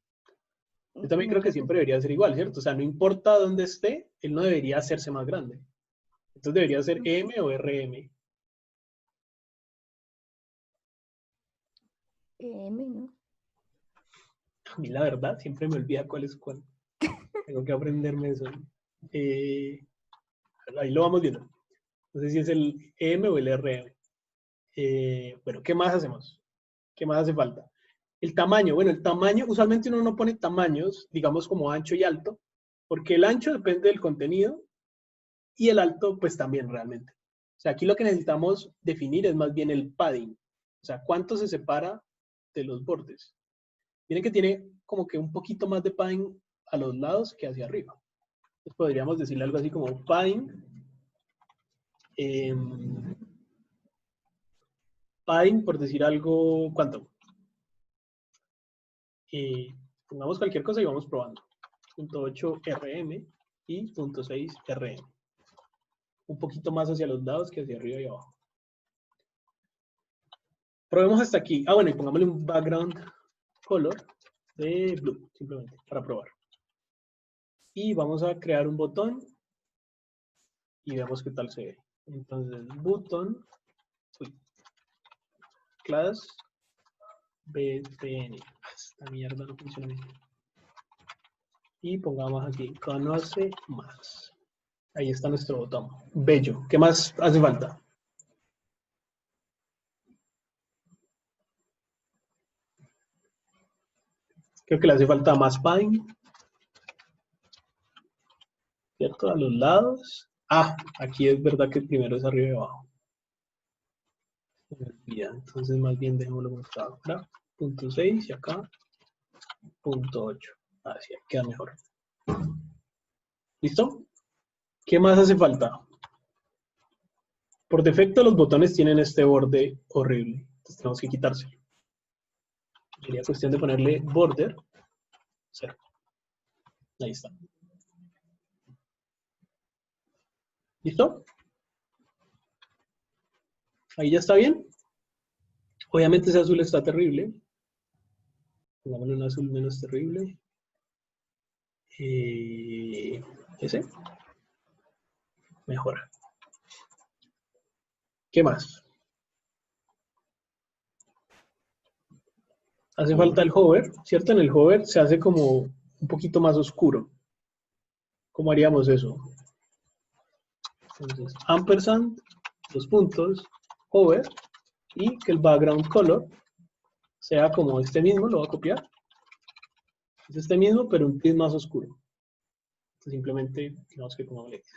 Yo también creo que siempre debería ser igual, ¿cierto? O sea, no importa dónde esté, él no debería hacerse más grande. Entonces debería ser M o RM. M, ¿no? A mí la verdad siempre me olvida cuál es cuál. Tengo que aprenderme eso. Ahí lo vamos viendo. No sé si es el M o el RM. Bueno, ¿qué más hacemos? ¿Qué más hace falta? El tamaño. Bueno, el tamaño, usualmente uno no pone tamaños, digamos como ancho y alto, porque el ancho depende del contenido y el alto pues también realmente. O sea, aquí lo que necesitamos definir es más bien el padding. O sea, cuánto se separa de los bordes. Miren que tiene como que un poquito más de padding a los lados que hacia arriba. Entonces podríamos decirle algo así como padding. Padding, por decir algo, ¿cuánto? Pongamos cualquier cosa y vamos probando. 0.8 RM y 0.6 RM. Un poquito más hacia los lados que hacia arriba y abajo. Probemos hasta aquí. Ah, bueno, y pongámosle un background color de blue, simplemente, para probar. Y vamos a crear un botón y veamos qué tal se ve. Entonces, button, class, btn. Esta mierda no funciona bien. Y pongamos aquí, conoce más. Ahí está nuestro botón. Bello. ¿Qué más hace falta? Creo que le hace falta más padding. ¿Cierto? A los lados. Ah, aquí es verdad que el primero es arriba y abajo. Se me olvida. Entonces más bien dejémoslo como está ahora. 0.6 y acá 0.8. Así queda mejor. ¿Listo? ¿Qué más hace falta? Por defecto los botones tienen este borde horrible. Entonces tenemos que quitárselo. Sería cuestión de ponerle border 0. Ahí está. ¿Listo? Ahí ya está bien. Obviamente ese azul está terrible. Pongámosle un azul menos terrible. Ese. Mejora. ¿Qué más? Hace falta el hover, ¿cierto? En el hover se hace como un poquito más oscuro. ¿Cómo haríamos eso? Entonces, ampersand, 2 puntos, hover, y que el background color sea como este mismo, lo voy a copiar. Es este mismo, pero un tint más oscuro. Entonces, simplemente, digamos que como X.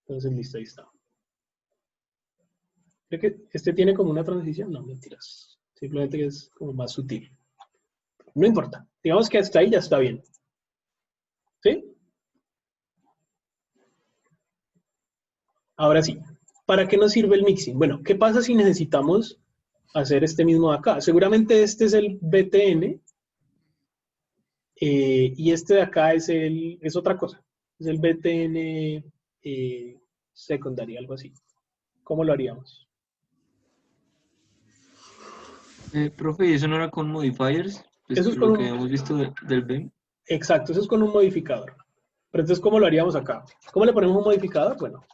Entonces, listo, ahí está. Creo que este tiene como una transición, no, mentiras. Simplemente es como más sutil. No importa. Digamos que hasta ahí ya está bien. ¿Sí? Ahora sí. ¿Para qué nos sirve el mixing? Bueno, ¿qué pasa si necesitamos hacer este mismo de acá? Seguramente este es el BTN. Y este de acá es otra cosa. Es el BTN secondary, algo así. ¿Cómo lo haríamos? Profe, ¿y eso no era con modifiers? Pues Eso es lo con que un... hemos visto del BEM. Exacto, eso es con un modificador. Pero entonces, ¿cómo lo haríamos acá? ¿Cómo le ponemos un modificador? Bueno,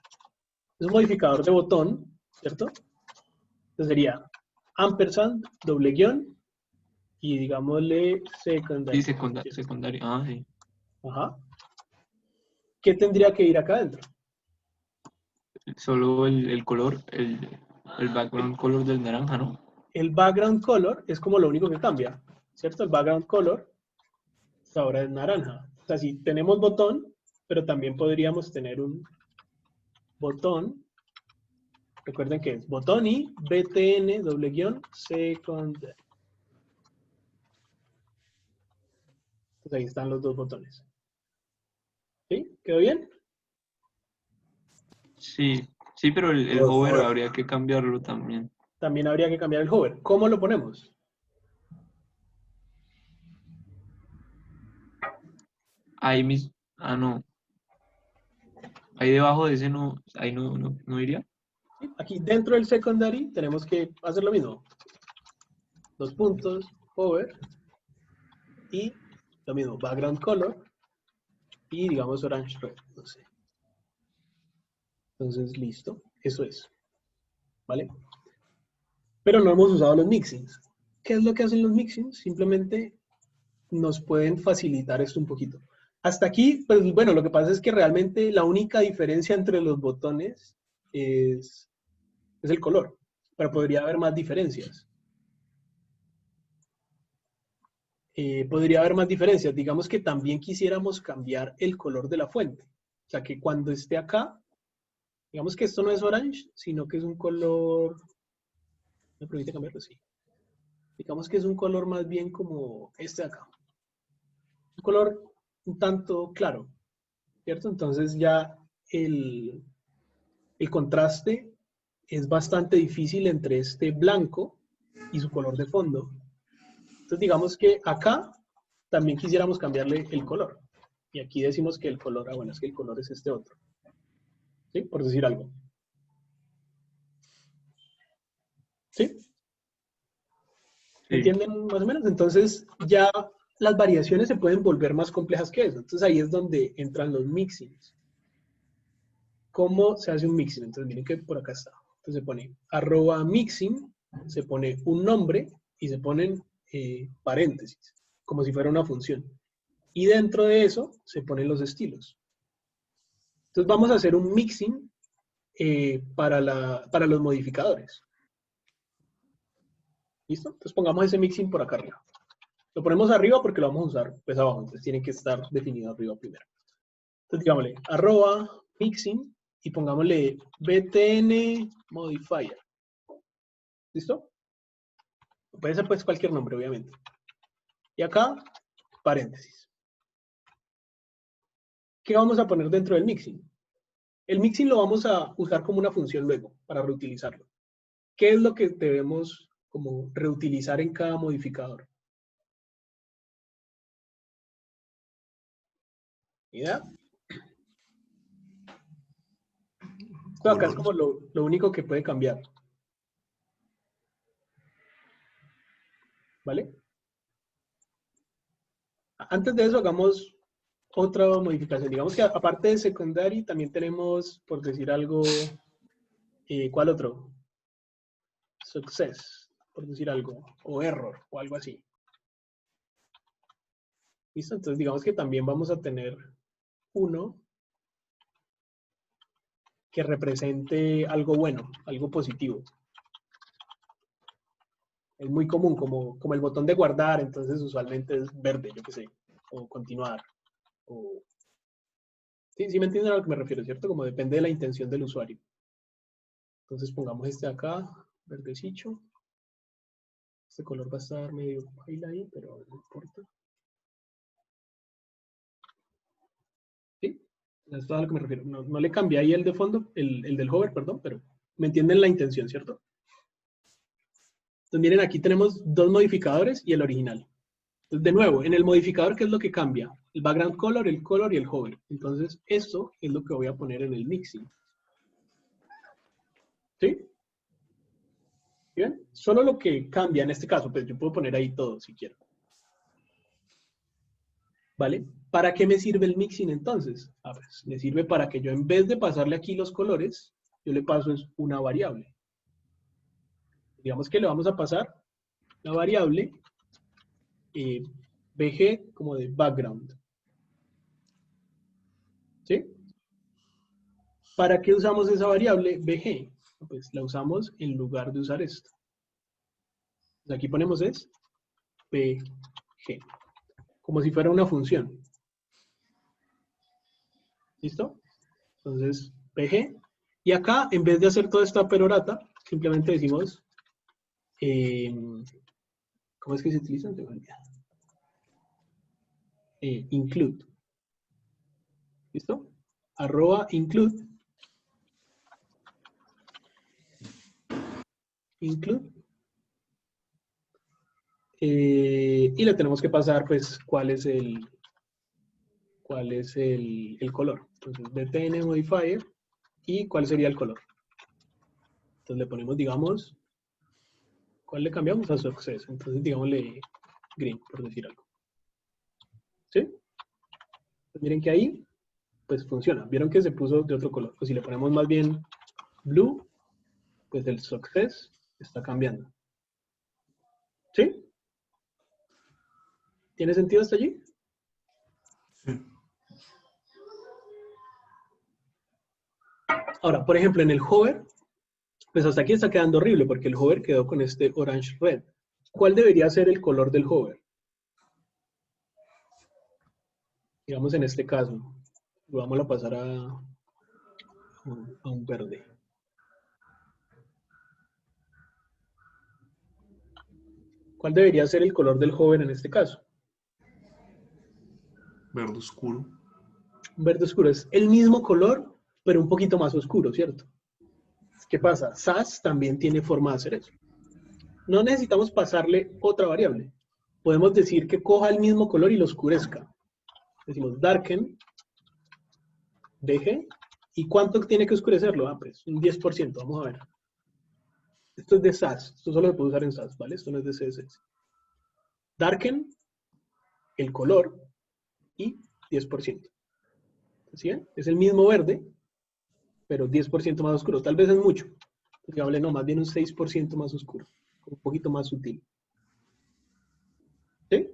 es un modificador de botón, ¿cierto? Entonces sería ampersand, doble guión, y digámosle secondary. Sí, secundaria. Ah, sí. Ajá. ¿Qué tendría que ir acá adentro? Solo el color, el background color del naranja, ¿no? El background color es como lo único que cambia, ¿cierto? El background color ahora es naranja. O sea, si tenemos botón, pero también podríamos tener un botón. Recuerden que es botón y btn doble guión secondary. Entonces ahí están los dos botones. ¿Sí? ¿Quedó bien? Sí, sí, pero el hover habría que cambiarlo también. También habría que cambiar el hover. ¿Cómo lo ponemos? Ahí mismo. Ah, no. Ahí debajo de ese no, ahí no iría. ¿Sí? Aquí dentro del secondary tenemos que hacer lo mismo. 2 puntos, hover, y lo mismo, background color, y digamos orange red, no sé. Entonces, listo, eso es. ¿Vale? Pero no hemos usado los mixins. ¿Qué es lo que hacen los mixins? Simplemente nos pueden facilitar esto un poquito. Hasta aquí, pues bueno, lo que pasa es que realmente la única diferencia entre los botones es el color, pero podría haber más diferencias. Podría haber más diferencias. Digamos que también quisiéramos cambiar el color de la fuente. O sea, que cuando esté acá, digamos que esto no es orange, sino que es un color... ¿Me permite cambiarlo? Sí. Digamos que es un color más bien como este de acá. Un color un tanto claro, ¿cierto? Entonces ya el contraste es bastante difícil entre este blanco y su color de fondo. Entonces digamos que acá también quisiéramos cambiarle el color. Y aquí decimos que el color, bueno, es que el color es este otro. ¿Sí? Por decir algo. ¿Sí? ¿Me entienden más o menos? Entonces ya las variaciones se pueden volver más complejas que eso. Entonces ahí es donde entran los mixings. ¿Cómo se hace un mixing? Entonces miren que por acá está. Entonces se pone @mixing, se pone un nombre y se ponen paréntesis, como si fuera una función. Y dentro de eso se ponen los estilos. Entonces vamos a hacer un mixing para los modificadores. ¿Listo? Entonces pongamos ese mixing por acá arriba. Lo ponemos arriba porque lo vamos a usar pues abajo, entonces tiene que estar definido arriba primero. Entonces digámosle @mixing y pongámosle btn modifier. ¿Listo? Puede ser pues cualquier nombre, obviamente. Y acá, paréntesis. ¿Qué vamos a poner dentro del mixing? El mixing lo vamos a usar como una función luego, para reutilizarlo. ¿Qué es lo que debemos como reutilizar en cada modificador? ¿Idea? Esto acá es como lo único que puede cambiar. ¿Vale? Antes de eso hagamos otra modificación. Digamos que aparte de secondary también tenemos, por decir algo, ¿cuál otro? Success, por decir algo, o error, o algo así. ¿Listo? Entonces digamos que también vamos a tener uno que represente algo bueno, algo positivo. Es muy común, como el botón de guardar, entonces usualmente es verde, yo qué sé, o continuar, o... Sí me entienden a lo que me refiero, ¿cierto? Como depende de la intención del usuario. Entonces pongamos este acá, verdecito. Este color va a estar medio baila ahí, pero no importa. ¿Sí? Esto es a lo que me refiero. No le cambié ahí el de fondo, el del hover, perdón, pero me entienden la intención, ¿cierto? Entonces miren, aquí tenemos dos modificadores y el original. Entonces, de nuevo, en el modificador, ¿qué es lo que cambia? El background color y el hover. Entonces, esto es lo que voy a poner en el mixing. ¿Sí? ¿Bien? Solo lo que cambia en este caso, pues yo puedo poner ahí todo si quiero. ¿Vale? ¿Para qué me sirve el mixing entonces? Pues me sirve para que yo en vez de pasarle aquí los colores, yo le paso es una variable. Digamos que le vamos a pasar la variable bg como de background. ¿Sí? ¿Para qué usamos esa variable bg? Pues la usamos en lugar de usar esto. Pues aquí ponemos es bg, como si fuera una función. ¿Listo? Entonces, bg. Y acá, en vez de hacer toda esta perorata, simplemente decimos, ¿cómo es que se utiliza? Include. ¿Listo? @include. Include. Y le tenemos que pasar, pues, cuál es el cuál es el color. Entonces, btn modifier y cuál sería el color. Entonces le ponemos, digamos, ¿cuál le cambiamos? A success. Entonces, digámosle green, por decir algo. ¿Sí? Pues miren que ahí, pues funciona. Vieron que se puso de otro color. Pues si le ponemos más bien blue, pues el success está cambiando. ¿Sí? ¿Tiene sentido hasta allí? Sí. Ahora, por ejemplo, en el hover, pues hasta aquí está quedando horrible porque el hover quedó con este orange red. ¿Cuál debería ser el color del hover? Digamos en este caso, vamos a pasar a un verde. ¿Cuál debería ser el color del hover en este caso? Verde oscuro. Un verde oscuro es el mismo color, pero un poquito más oscuro, ¿cierto? ¿Qué pasa? SAS también tiene forma de hacer eso. No necesitamos pasarle otra variable. Podemos decir que coja el mismo color y lo oscurezca. Decimos darken, DG, ¿y cuánto tiene que oscurecerlo? Ah, pues un 10%, vamos a ver. Esto es de SAS, esto solo se puede usar en SAS, ¿vale? Esto no es de CSS. Darken, el color, y 10%. ¿Sí? Es el mismo verde, pero 10% más oscuro. Tal vez es mucho. Digámosle, no, más bien un 6% más oscuro. Un poquito más sutil. ¿Sí?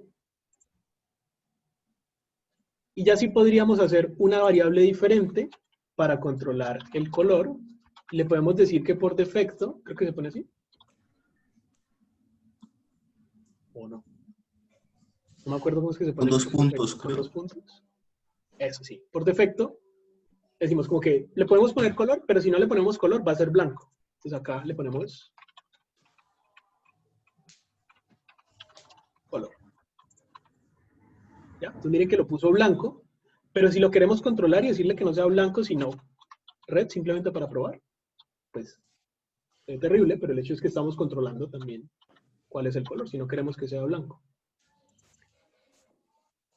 Y ya sí podríamos hacer una variable diferente para controlar el color. Le podemos decir que por defecto, creo que se pone así. ¿O no? No me acuerdo cómo es que se pone. Con 2 puntos, ¿Con creo. 2 puntos? Eso sí. Por defecto, decimos como que le podemos poner color, pero si no le ponemos color va a ser blanco. Entonces acá le ponemos color. ¿Ya? Entonces miren que lo puso blanco, pero si lo queremos controlar y decirle que no sea blanco, sino red, simplemente para probar, pues es terrible, pero el hecho es que estamos controlando también cuál es el color, si no queremos que sea blanco.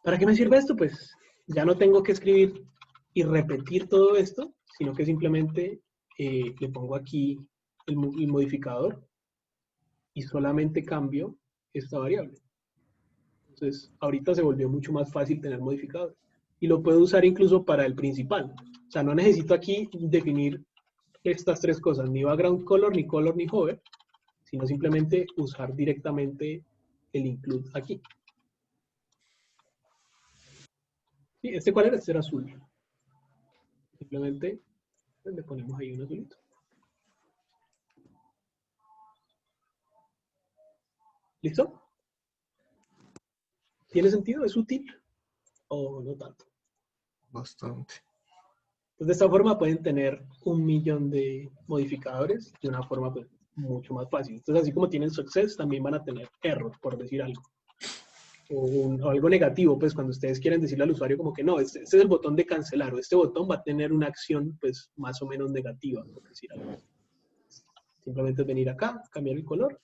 ¿Para qué me sirve esto? Pues ya no tengo que escribir y repetir todo esto, sino que simplemente le pongo aquí el modificador y solamente cambio esta variable. Entonces, ahorita se volvió mucho más fácil tener modificadores. Y lo puedo usar incluso para el principal. O sea, no necesito aquí definir estas tres cosas, ni background color, ni color, ni hover, sino simplemente usar directamente el include aquí. ¿Sí? ¿Este cuál era? Este era azul. Simplemente le ponemos ahí un azulito. ¿Listo? ¿Tiene sentido? ¿Es útil? ¿O no tanto? Bastante. Pues de esta forma pueden tener 1.000.000 de modificadores de una forma pues, mucho más fácil. Entonces, así como tienen success, también van a tener error, por decir algo. O algo negativo, pues cuando ustedes quieren decirle al usuario como que no, este es el botón de cancelar, o este botón va a tener una acción pues más o menos negativa, por decir algo. Simplemente es venir acá, cambiar el color,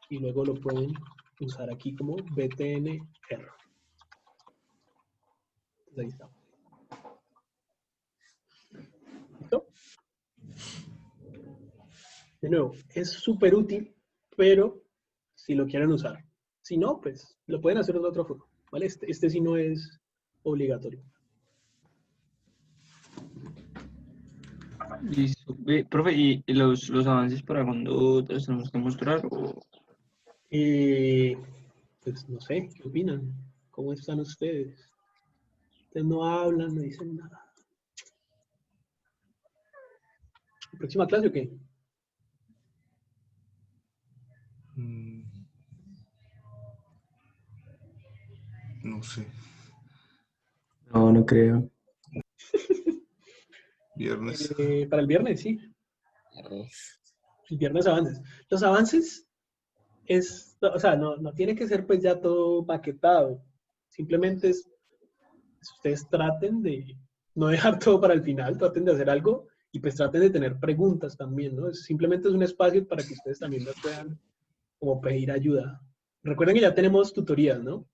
y luego lo pueden usar aquí como btn error. Entonces, ahí está. ¿Listo? De nuevo, es súper útil, pero si lo quieren usar. Si no, pues lo pueden hacer de otra forma, ¿vale? Este sí no es obligatorio. Listo. Ve, profe, ¿y los avances para cuándo te los tenemos que mostrar? Pues no sé, ¿qué opinan? ¿Cómo están ustedes? Ustedes no hablan, no dicen nada. ¿Próxima clase o qué? No sé. No, no creo. Viernes. Para el viernes, sí. El viernes avances. Los avances o sea, no tiene que ser pues ya todo paquetado. Simplemente ustedes traten de no dejar todo para el final, traten de hacer algo y pues traten de tener preguntas también, ¿no? Simplemente es un espacio para que ustedes también las puedan como pedir ayuda. Recuerden que ya tenemos tutorías, ¿no?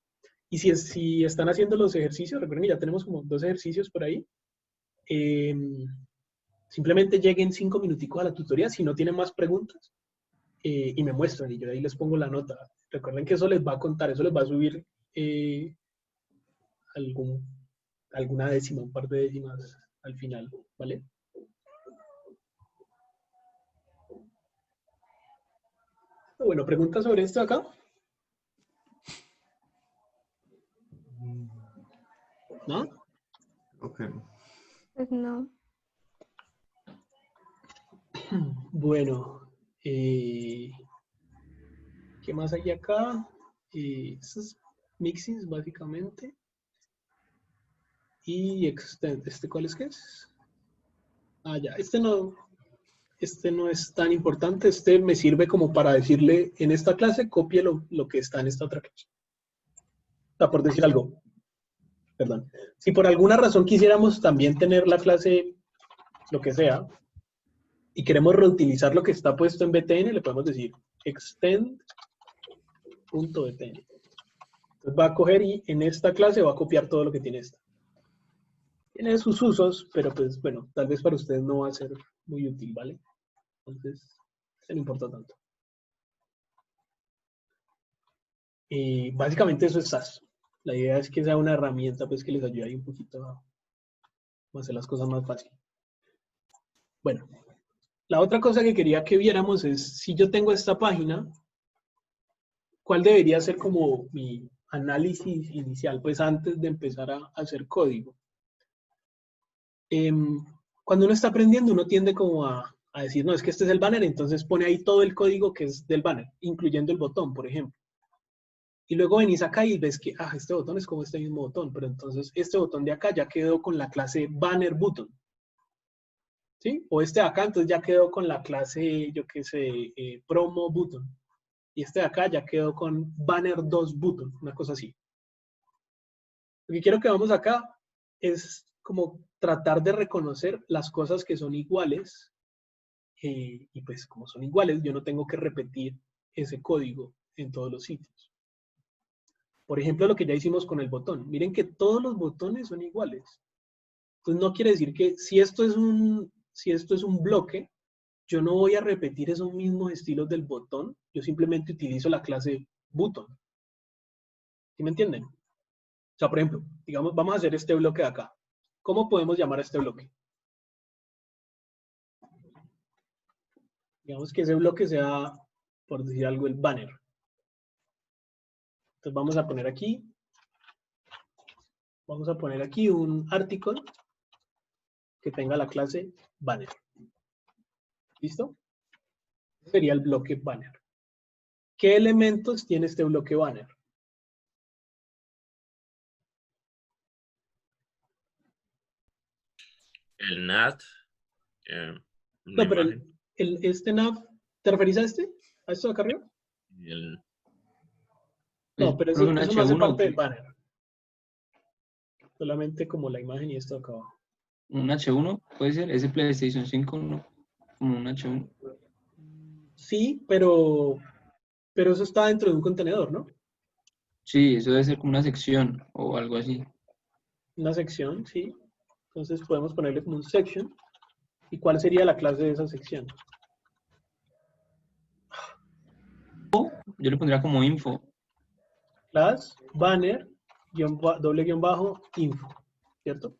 Y si están haciendo los ejercicios, recuerden que ya tenemos como 2 ejercicios por ahí. Simplemente lleguen 5 minuticos a la tutoría si no tienen más preguntas y me muestran y yo ahí les pongo la nota. Recuerden que eso les va a contar, eso les va a subir alguna décima, un par de décimas al final, ¿vale? Bueno, ¿preguntas sobre esto acá? ¿No? Ok. Pues no. Bueno, ¿qué más hay acá? Estos mixins, básicamente. Y extend. ¿Este cuál es que es? Ah, ya. Este no es tan importante. Este me sirve como para decirle, en esta clase, copie lo que está en esta otra clase. O sea, por decir algo. Perdón. Si por alguna razón quisiéramos también tener la clase, lo que sea, y queremos reutilizar lo que está puesto en BTN, le podemos decir extend.btn. Entonces va a coger y en esta clase va a copiar todo lo que tiene esta. Tiene sus usos, pero pues bueno, tal vez para ustedes no va a ser muy útil, ¿vale? Entonces, no importa tanto. Y básicamente eso es SAS. La idea es que sea una herramienta pues que les ayude ahí un poquito a hacer las cosas más fácil. Bueno, la otra cosa que quería que viéramos es, si yo tengo esta página, ¿cuál debería ser como mi análisis inicial? Pues antes de empezar a hacer código. Cuando uno está aprendiendo, uno tiende como a decir, no, es que este es el banner, entonces pone ahí todo el código que es del banner, incluyendo el botón, por ejemplo. Y luego venís acá y ves que, este botón es como este mismo botón, pero entonces este botón de acá ya quedó con la clase banner button. ¿Sí? O este de acá, entonces ya quedó con la clase, yo qué sé, promo button. Y este de acá ya quedó con banner 2 button, una cosa así. Lo que quiero que vamos acá es como tratar de reconocer las cosas que son iguales. Y pues como son iguales, yo no tengo que repetir ese código en todos los sitios. Por ejemplo, lo que ya hicimos con el botón. Miren que todos los botones son iguales. Entonces no quiere decir que si esto es un bloque, yo no voy a repetir esos mismos estilos del botón. Yo simplemente utilizo la clase button. ¿Sí me entienden? O sea, por ejemplo, digamos, vamos a hacer este bloque de acá. ¿Cómo podemos llamar a este bloque? Digamos que ese bloque sea, por decir algo, el banner. Entonces vamos a poner aquí un article que tenga la clase banner. ¿Listo? Sería el bloque banner. ¿Qué elementos tiene este bloque banner? El NAT. No, pero este nav, ¿te referís a este? ¿A esto de acá arriba? No, pero eso no hace H1 parte del banner. Solamente como la imagen y esto acá abajo. un H1 puede ser, ese PlayStation 5, ¿no? Como un H1. Sí, pero eso está dentro de un contenedor, ¿no? Sí, eso debe ser como una sección o algo así. Una sección, sí. Entonces podemos ponerle como un section. ¿Y cuál sería la clase de esa sección? Yo le pondría como info. Class, banner, doble guión bajo, info. ¿Cierto?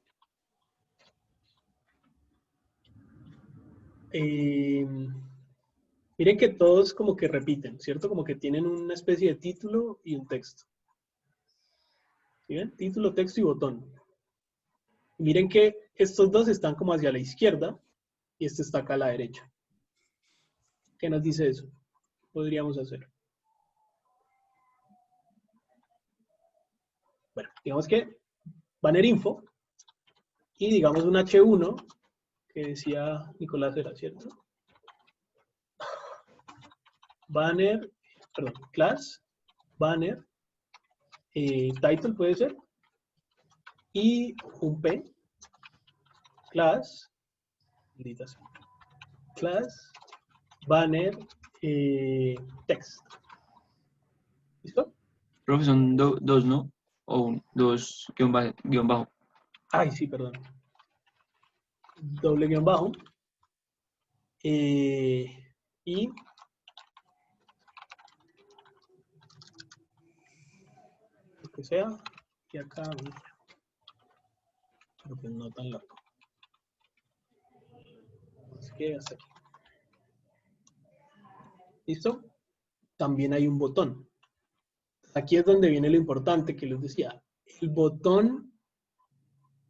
Miren que todos como que repiten, ¿cierto? Como que tienen una especie de título y un texto. ¿Sí ven? Título, texto y botón. Y miren que estos dos están como hacia la izquierda y este está acá a la derecha. ¿Qué nos dice eso? ¿Qué podríamos hacer? Bueno, digamos que banner info y digamos un H1 que decía Nicolás era, ¿cierto? Banner, perdón, class, banner, title puede ser, y un P, class, class, banner, text. ¿Listo? Profe, son dos, ¿no? o dos guión bajo. Ay, sí, perdón. Doble guión bajo. Y lo que sea. Y acá. Pero pues no tan largo. Así que hasta aquí. ¿Listo? También hay un botón. Aquí es donde viene lo importante que les decía. ¿El botón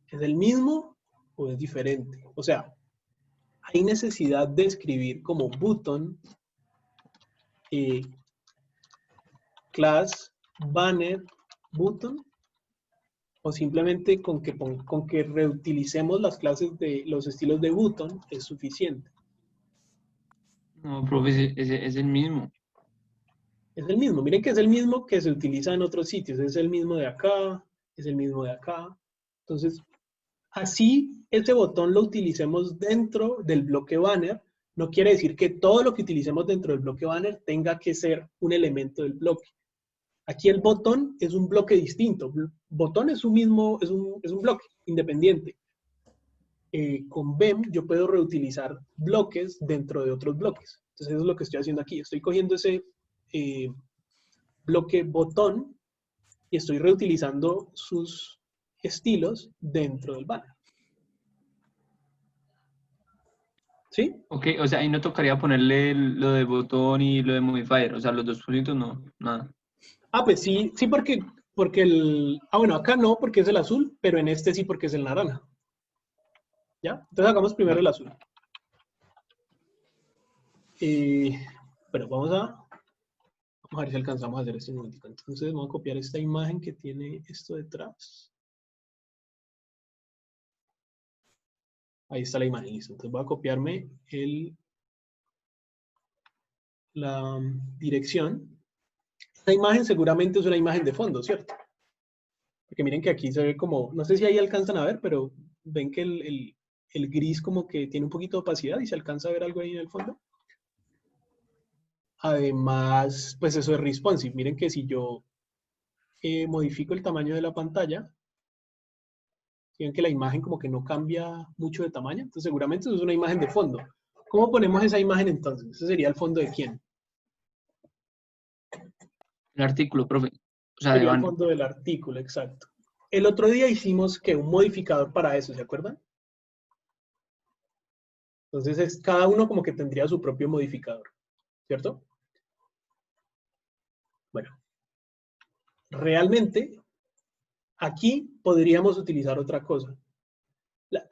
es el mismo o es diferente? O sea, hay necesidad de escribir como button, class, banner, button, o simplemente con que reutilicemos las clases de los estilos de button es suficiente. No, profe, es el mismo. Es el mismo. Miren que es el mismo que se utiliza en otros sitios. Es el mismo de acá, es el mismo de acá. Entonces, así este botón lo utilicemos dentro del bloque banner, no quiere decir que todo lo que utilicemos dentro del bloque banner tenga que ser un elemento del bloque. Aquí el botón es un bloque distinto. Botón es un mismo, es un bloque independiente. Con BEM yo puedo reutilizar bloques dentro de otros bloques. Entonces eso es lo que estoy haciendo aquí. Estoy cogiendo ese bloque botón y estoy reutilizando sus estilos dentro del banner. ¿Sí? Ok, o sea, ahí no tocaría ponerle lo de botón y lo de modifier, o sea, los dos puntitos no, nada. Ah, pues sí, sí porque el... Ah, bueno, acá no porque es el azul, pero en este sí porque es el naranja. ¿Ya? Entonces hagamos primero el azul. Bueno, vamos a ver si alcanzamos a hacer esto un momentito. Entonces vamos a copiar esta imagen que tiene esto detrás. Ahí está la imagen, listo. Entonces voy a copiarme la dirección. Esta imagen seguramente es una imagen de fondo, ¿cierto? Porque miren que aquí se ve como, no sé si ahí alcanzan a ver, pero ven que el gris como que tiene un poquito de opacidad y se alcanza a ver algo ahí en el fondo. Además, pues eso es responsive. Miren que si yo modifico el tamaño de la pantalla, ven que la imagen como que no cambia mucho de tamaño. Entonces seguramente eso es una imagen de fondo. ¿Cómo ponemos esa imagen entonces? ¿Ese sería el fondo de quién? El artículo, profe. O sea, de Sería el banner. fondo del artículo, exacto. El otro día hicimos que un modificador para eso, ¿se acuerdan? Entonces cada uno como que tendría su propio modificador, ¿cierto? Bueno, realmente aquí podríamos utilizar otra cosa.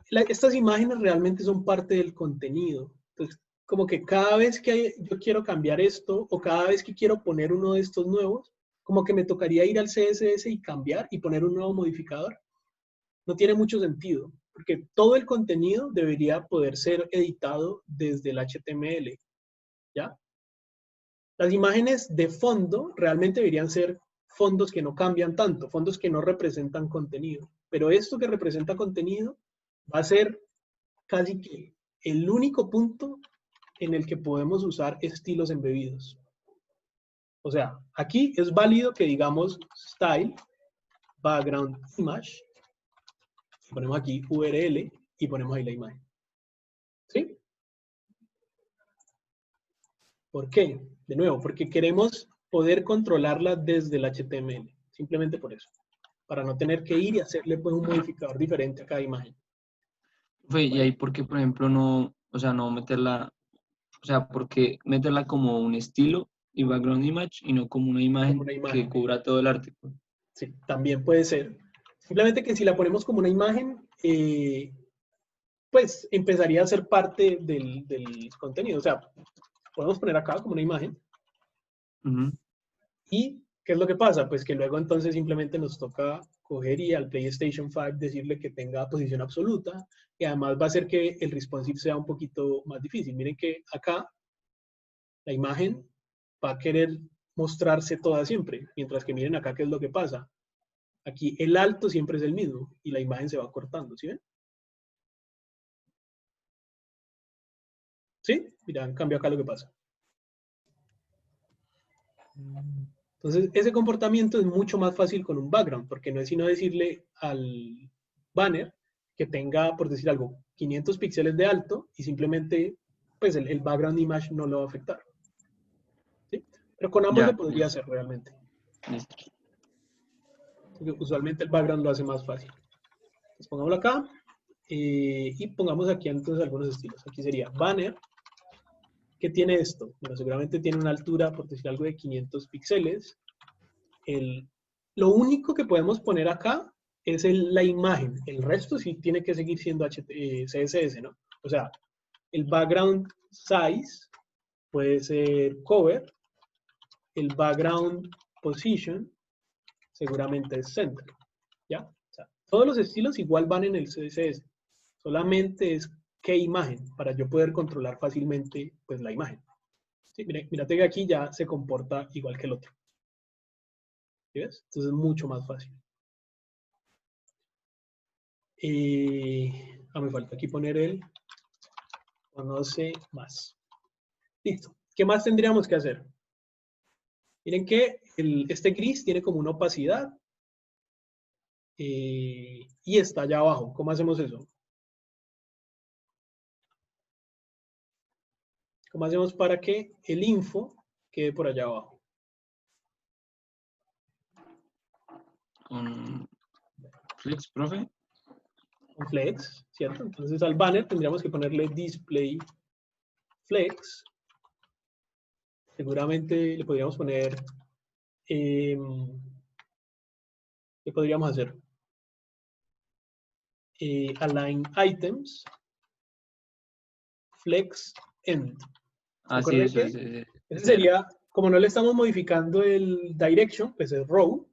Estas imágenes realmente son parte del contenido. Entonces, como que cada vez que yo quiero cambiar esto o cada vez que quiero poner uno de estos nuevos, como que me tocaría ir al CSS y cambiar y poner un nuevo modificador. No tiene mucho sentido, porque todo el contenido debería poder ser editado desde el HTML, ¿ya? Las imágenes de fondo realmente deberían ser fondos que no cambian tanto, fondos que no representan contenido. Pero esto que representa contenido va a ser casi que el único punto en el que podemos usar estilos embebidos. O sea, aquí es válido que digamos style, background image, ponemos aquí URL y ponemos ahí la imagen. ¿Sí? ¿Por qué? De nuevo, porque queremos poder controlarla desde el HTML. Simplemente por eso. Para no tener que ir y hacerle pues, un modificador diferente a cada imagen. Profe, y Bueno. ahí, ¿por qué, por ejemplo, no, o sea, no meterla, o sea, por qué meterla como un estilo y background image y no como una Como imagen una que imagen. cubra todo el artículo? Sí, también puede ser. Simplemente que si la ponemos como una imagen, pues empezaría a ser parte del contenido. O sea, podemos poner acá como una imagen. Ujú. ¿Y qué es lo que pasa? Pues que luego entonces simplemente nos toca coger y al PlayStation 5 decirle que tenga posición absoluta y además va a hacer que el responsive sea un poquito más difícil. Miren que acá la imagen va a querer mostrarse toda siempre, mientras que miren acá qué es lo que pasa. Aquí el alto siempre es el mismo y la imagen se va cortando, ¿sí ven? ¿Sí? Mira, en cambio acá lo que pasa. Entonces, ese comportamiento es mucho más fácil con un background, porque no es sino decirle al banner que tenga, por decir algo, 500 píxeles de alto y simplemente, pues el background image no lo va a afectar. ¿Sí? Pero con ambos Ya, se podría hacer realmente. listo. Porque usualmente el background lo hace más fácil. Entonces, pongámoslo acá y pongamos aquí entonces algunos estilos. Aquí sería banner. ¿Qué tiene esto? Bueno, seguramente tiene una altura, por decir algo, de 500 píxeles. Lo único que podemos poner acá es la imagen. El resto sí tiene que seguir siendo CSS, ¿no? O sea, el background size puede ser cover. El background position seguramente es center. ¿Ya? O sea, todos los estilos igual van en el CSS. Solamente es qué imagen para yo poder controlar fácilmente pues, la imagen. ¿Sí? Mírate que aquí ya se comporta igual que el otro. ¿Sí ves? Entonces es mucho más fácil. Me falta aquí poner el conoce más. Listo. ¿Qué más tendríamos que hacer? Miren que este gris tiene como una opacidad y está allá abajo. ¿Cómo hacemos eso? ¿Cómo hacemos para que el info quede por allá abajo? Con Flex, profe. Con flex, ¿cierto? Entonces al banner tendríamos que ponerle display flex. Seguramente le podríamos poner, ¿qué podríamos hacer? Align items, flex end. Sí, eso es. Ese sería, como no le estamos modificando el direction, pues es row,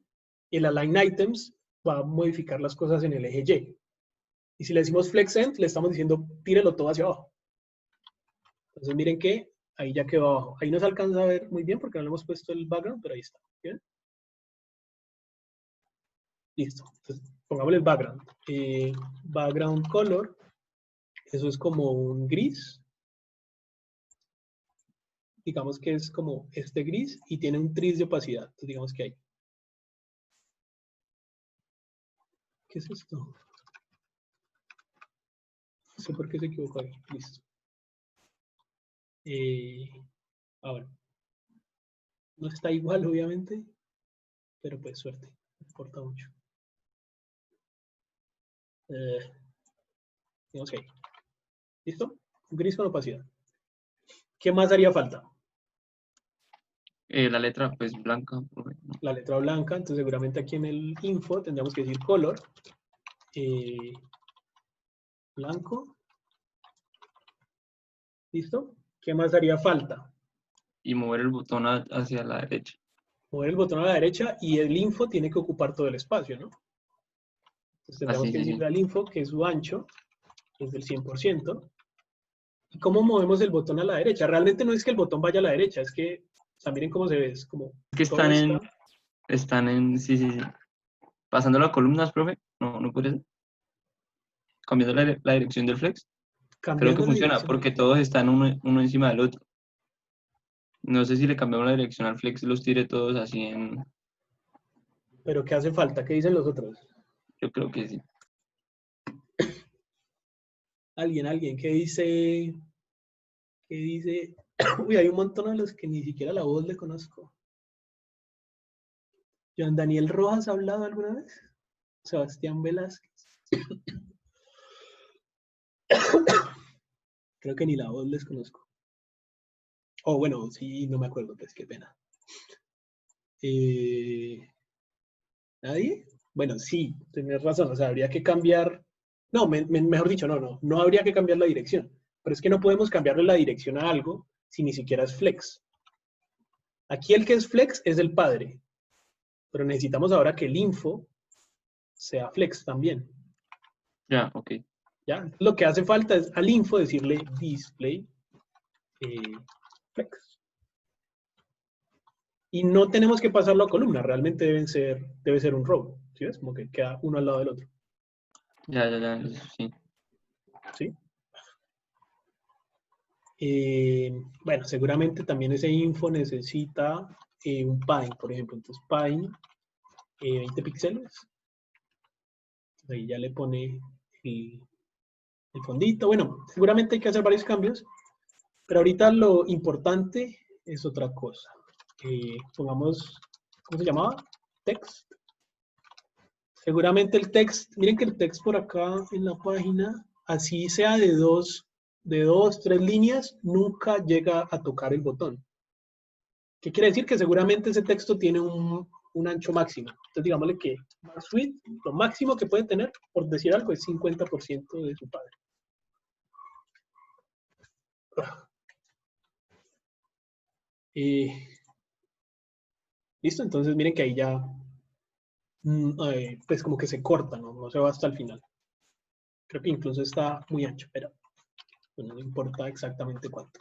y el align items va a modificar las cosas en el eje Y. Y si le decimos flex end, le estamos diciendo tírelo todo hacia abajo. Entonces miren que ahí ya quedó abajo. Ahí no se alcanza a ver muy bien porque no le hemos puesto el background, pero ahí está. ¿Bien? Listo. Entonces, pongámosle el background. Background color. Eso es como un gris. Digamos que es como este gris y tiene un tris de opacidad. Entonces digamos que hay. ¿Qué es esto? No sé por qué se equivocó ahí. Listo. Ahora. No está igual, obviamente. Pero pues suerte. No importa mucho. Digamos que ahí. ¿Listo? Un gris con opacidad. ¿Qué más haría falta? La letra, pues, blanca, profe. La letra blanca, entonces seguramente aquí en el info tendríamos que decir color, blanco, ¿listo? ¿Qué más haría falta? Y mover el botón hacia la derecha. Mover el botón a la derecha y el info tiene que ocupar todo el espacio, ¿no? Entonces tendríamos que decirle al info que su ancho es del 100%. ¿Y cómo movemos el botón a la derecha? Realmente no es que el botón vaya a la derecha, es que, o sea, miren cómo se ve, es como... Que están en, sí. Pasando las columnas, profe. No puede ser. Cambiando la dirección del flex. Creo que funciona porque todos están uno encima del otro. No sé si le cambiamos la dirección al flex y los tire todos así en... ¿Pero qué hace falta? ¿Qué dicen los otros? Yo creo que sí. Alguien, ¿qué dice? ¿Qué dice? Uy, hay un montón de los que ni siquiera la voz le conozco. ¿Joan Daniel Rojas ha hablado alguna vez? Sebastián Velázquez. Creo que ni la voz les conozco. Bueno, sí, no me acuerdo, pues qué pena. ¿Nadie? Bueno, sí, tenés razón, o sea, habría que cambiar... No, mejor dicho, no habría que cambiar la dirección. Pero es que no podemos cambiarle la dirección a algo si ni siquiera es flex. Aquí el que es flex es el padre. Pero necesitamos ahora que el info sea flex también. Ya, ok. ¿Ya? Lo que hace falta es al info decirle display flex. Y no tenemos que pasarlo a columna, realmente debe ser un row. ¿Sí ves? Como que queda uno al lado del otro. Ya, eso sí. ¿Sí? Bueno, seguramente también ese info necesita un Pine, por ejemplo. Entonces, Pine, 20 píxeles. Ahí ya le pone el fondito. Bueno, seguramente hay que hacer varios cambios, pero ahorita lo importante es otra cosa. Pongamos, ¿cómo se llamaba? Text. Seguramente el text, miren que el text por acá en la página, así sea de dos, 3 líneas, nunca llega a tocar el botón. ¿Qué quiere decir? Que seguramente ese texto tiene un ancho máximo. Entonces digámosle que Suite, lo máximo que puede tener, por decir algo, es 50% de su padre. Listo, entonces miren que ahí ya pues como que se corta, ¿no? No se va hasta el final. Creo que incluso está muy ancho, pero bueno, no importa exactamente cuánto.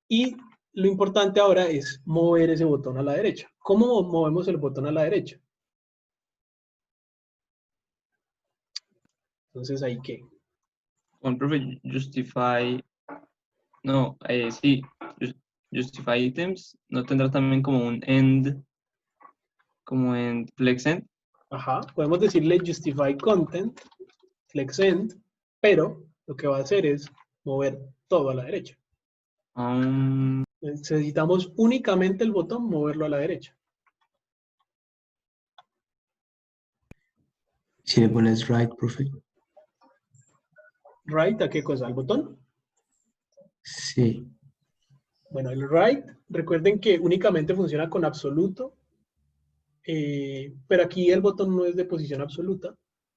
Y lo importante ahora es mover ese botón a la derecha. ¿Cómo movemos el botón a la derecha? Entonces, ¿ahí qué? Bueno, profe, justify, no, sí, justify items, ¿no tendrá también como un end, como en FlexEnd? Ajá, podemos decirle justify content, FlexEnd, pero lo que va a hacer es mover todo a la derecha. Necesitamos únicamente el botón moverlo a la derecha. Si le pones right, profe. Right, ¿a qué cosa? ¿Al botón? Sí. Bueno, el right, recuerden que únicamente funciona con absoluto, pero aquí el botón no es de posición absoluta,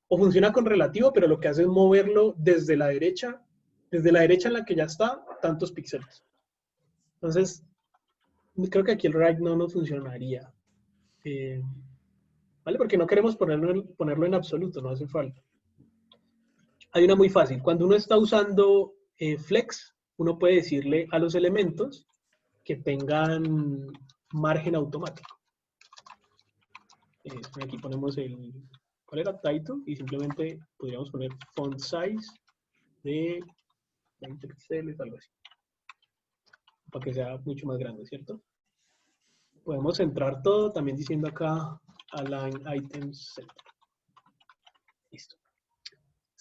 o funciona con relativo, pero lo que hace es moverlo desde la derecha en la que ya está, tantos píxeles. Entonces, creo que aquí el right no nos funcionaría. ¿Vale? Porque no queremos ponerlo en absoluto, no hace falta. Hay una muy fácil. Cuando uno está usando flex, uno puede decirle a los elementos que tengan margen automático. Aquí ponemos ¿cuál era? Title, y simplemente podríamos poner font size de 20 píxeles, algo así. Para que sea mucho más grande, ¿cierto? Podemos centrar todo, también diciendo acá align items center. Listo.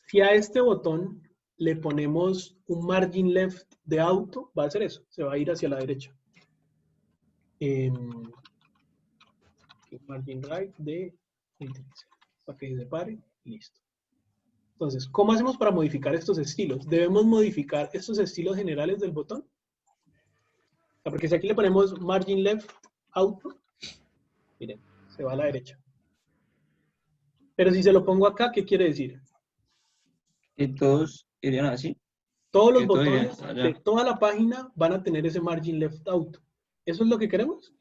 Si a este botón le ponemos un margin left de auto, va a hacer eso, se va a ir hacia la derecha. Margin right de 20 píxeles, para que se separe, listo. Entonces, ¿cómo hacemos para modificar estos estilos? ¿Debemos modificar estos estilos generales del botón? Porque si aquí le ponemos margin left auto, miren, se va a la derecha. Pero si se lo pongo acá, ¿qué quiere decir? Que todos irían así. Todos los Que todos irían botones allá. de toda la página van a tener ese margin left auto. ¿Eso es lo que queremos?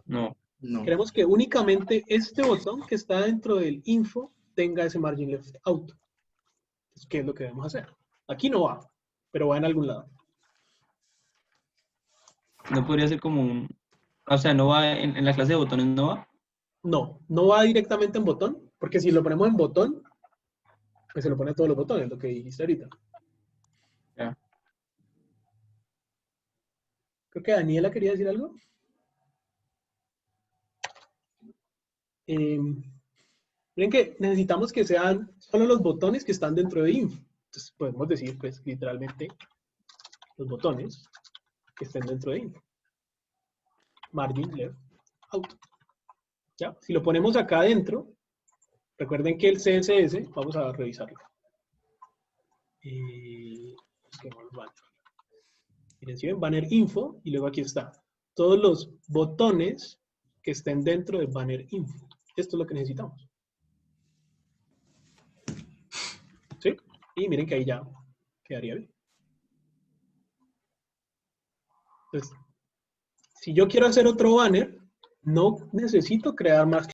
No. No. Queremos que únicamente este botón que está dentro del info tenga ese margin left auto. Entonces, ¿qué es lo que debemos hacer? Aquí no va, pero va en algún lado. No podría ser como un... O sea, no va en la clase de botones, no va. No, no va directamente en botón, porque si lo ponemos en botón, pues se lo pone a todos los botones, lo que dijiste ahorita. Ya. Creo que Daniela quería decir algo. Miren que necesitamos que sean solo los botones que están dentro de info. Entonces podemos decir, pues, literalmente, los botones que estén dentro de info. Margin left auto. ¿Ya? Si lo ponemos acá adentro, recuerden que el CSS, vamos a revisarlo. Busquemos banner. Miren, si ven, banner info, y luego aquí está. Todos los botones que estén dentro del banner info. Esto es lo que necesitamos. ¿Sí? Y miren que ahí ya quedaría bien. Entonces, si yo quiero hacer otro banner, no necesito crear más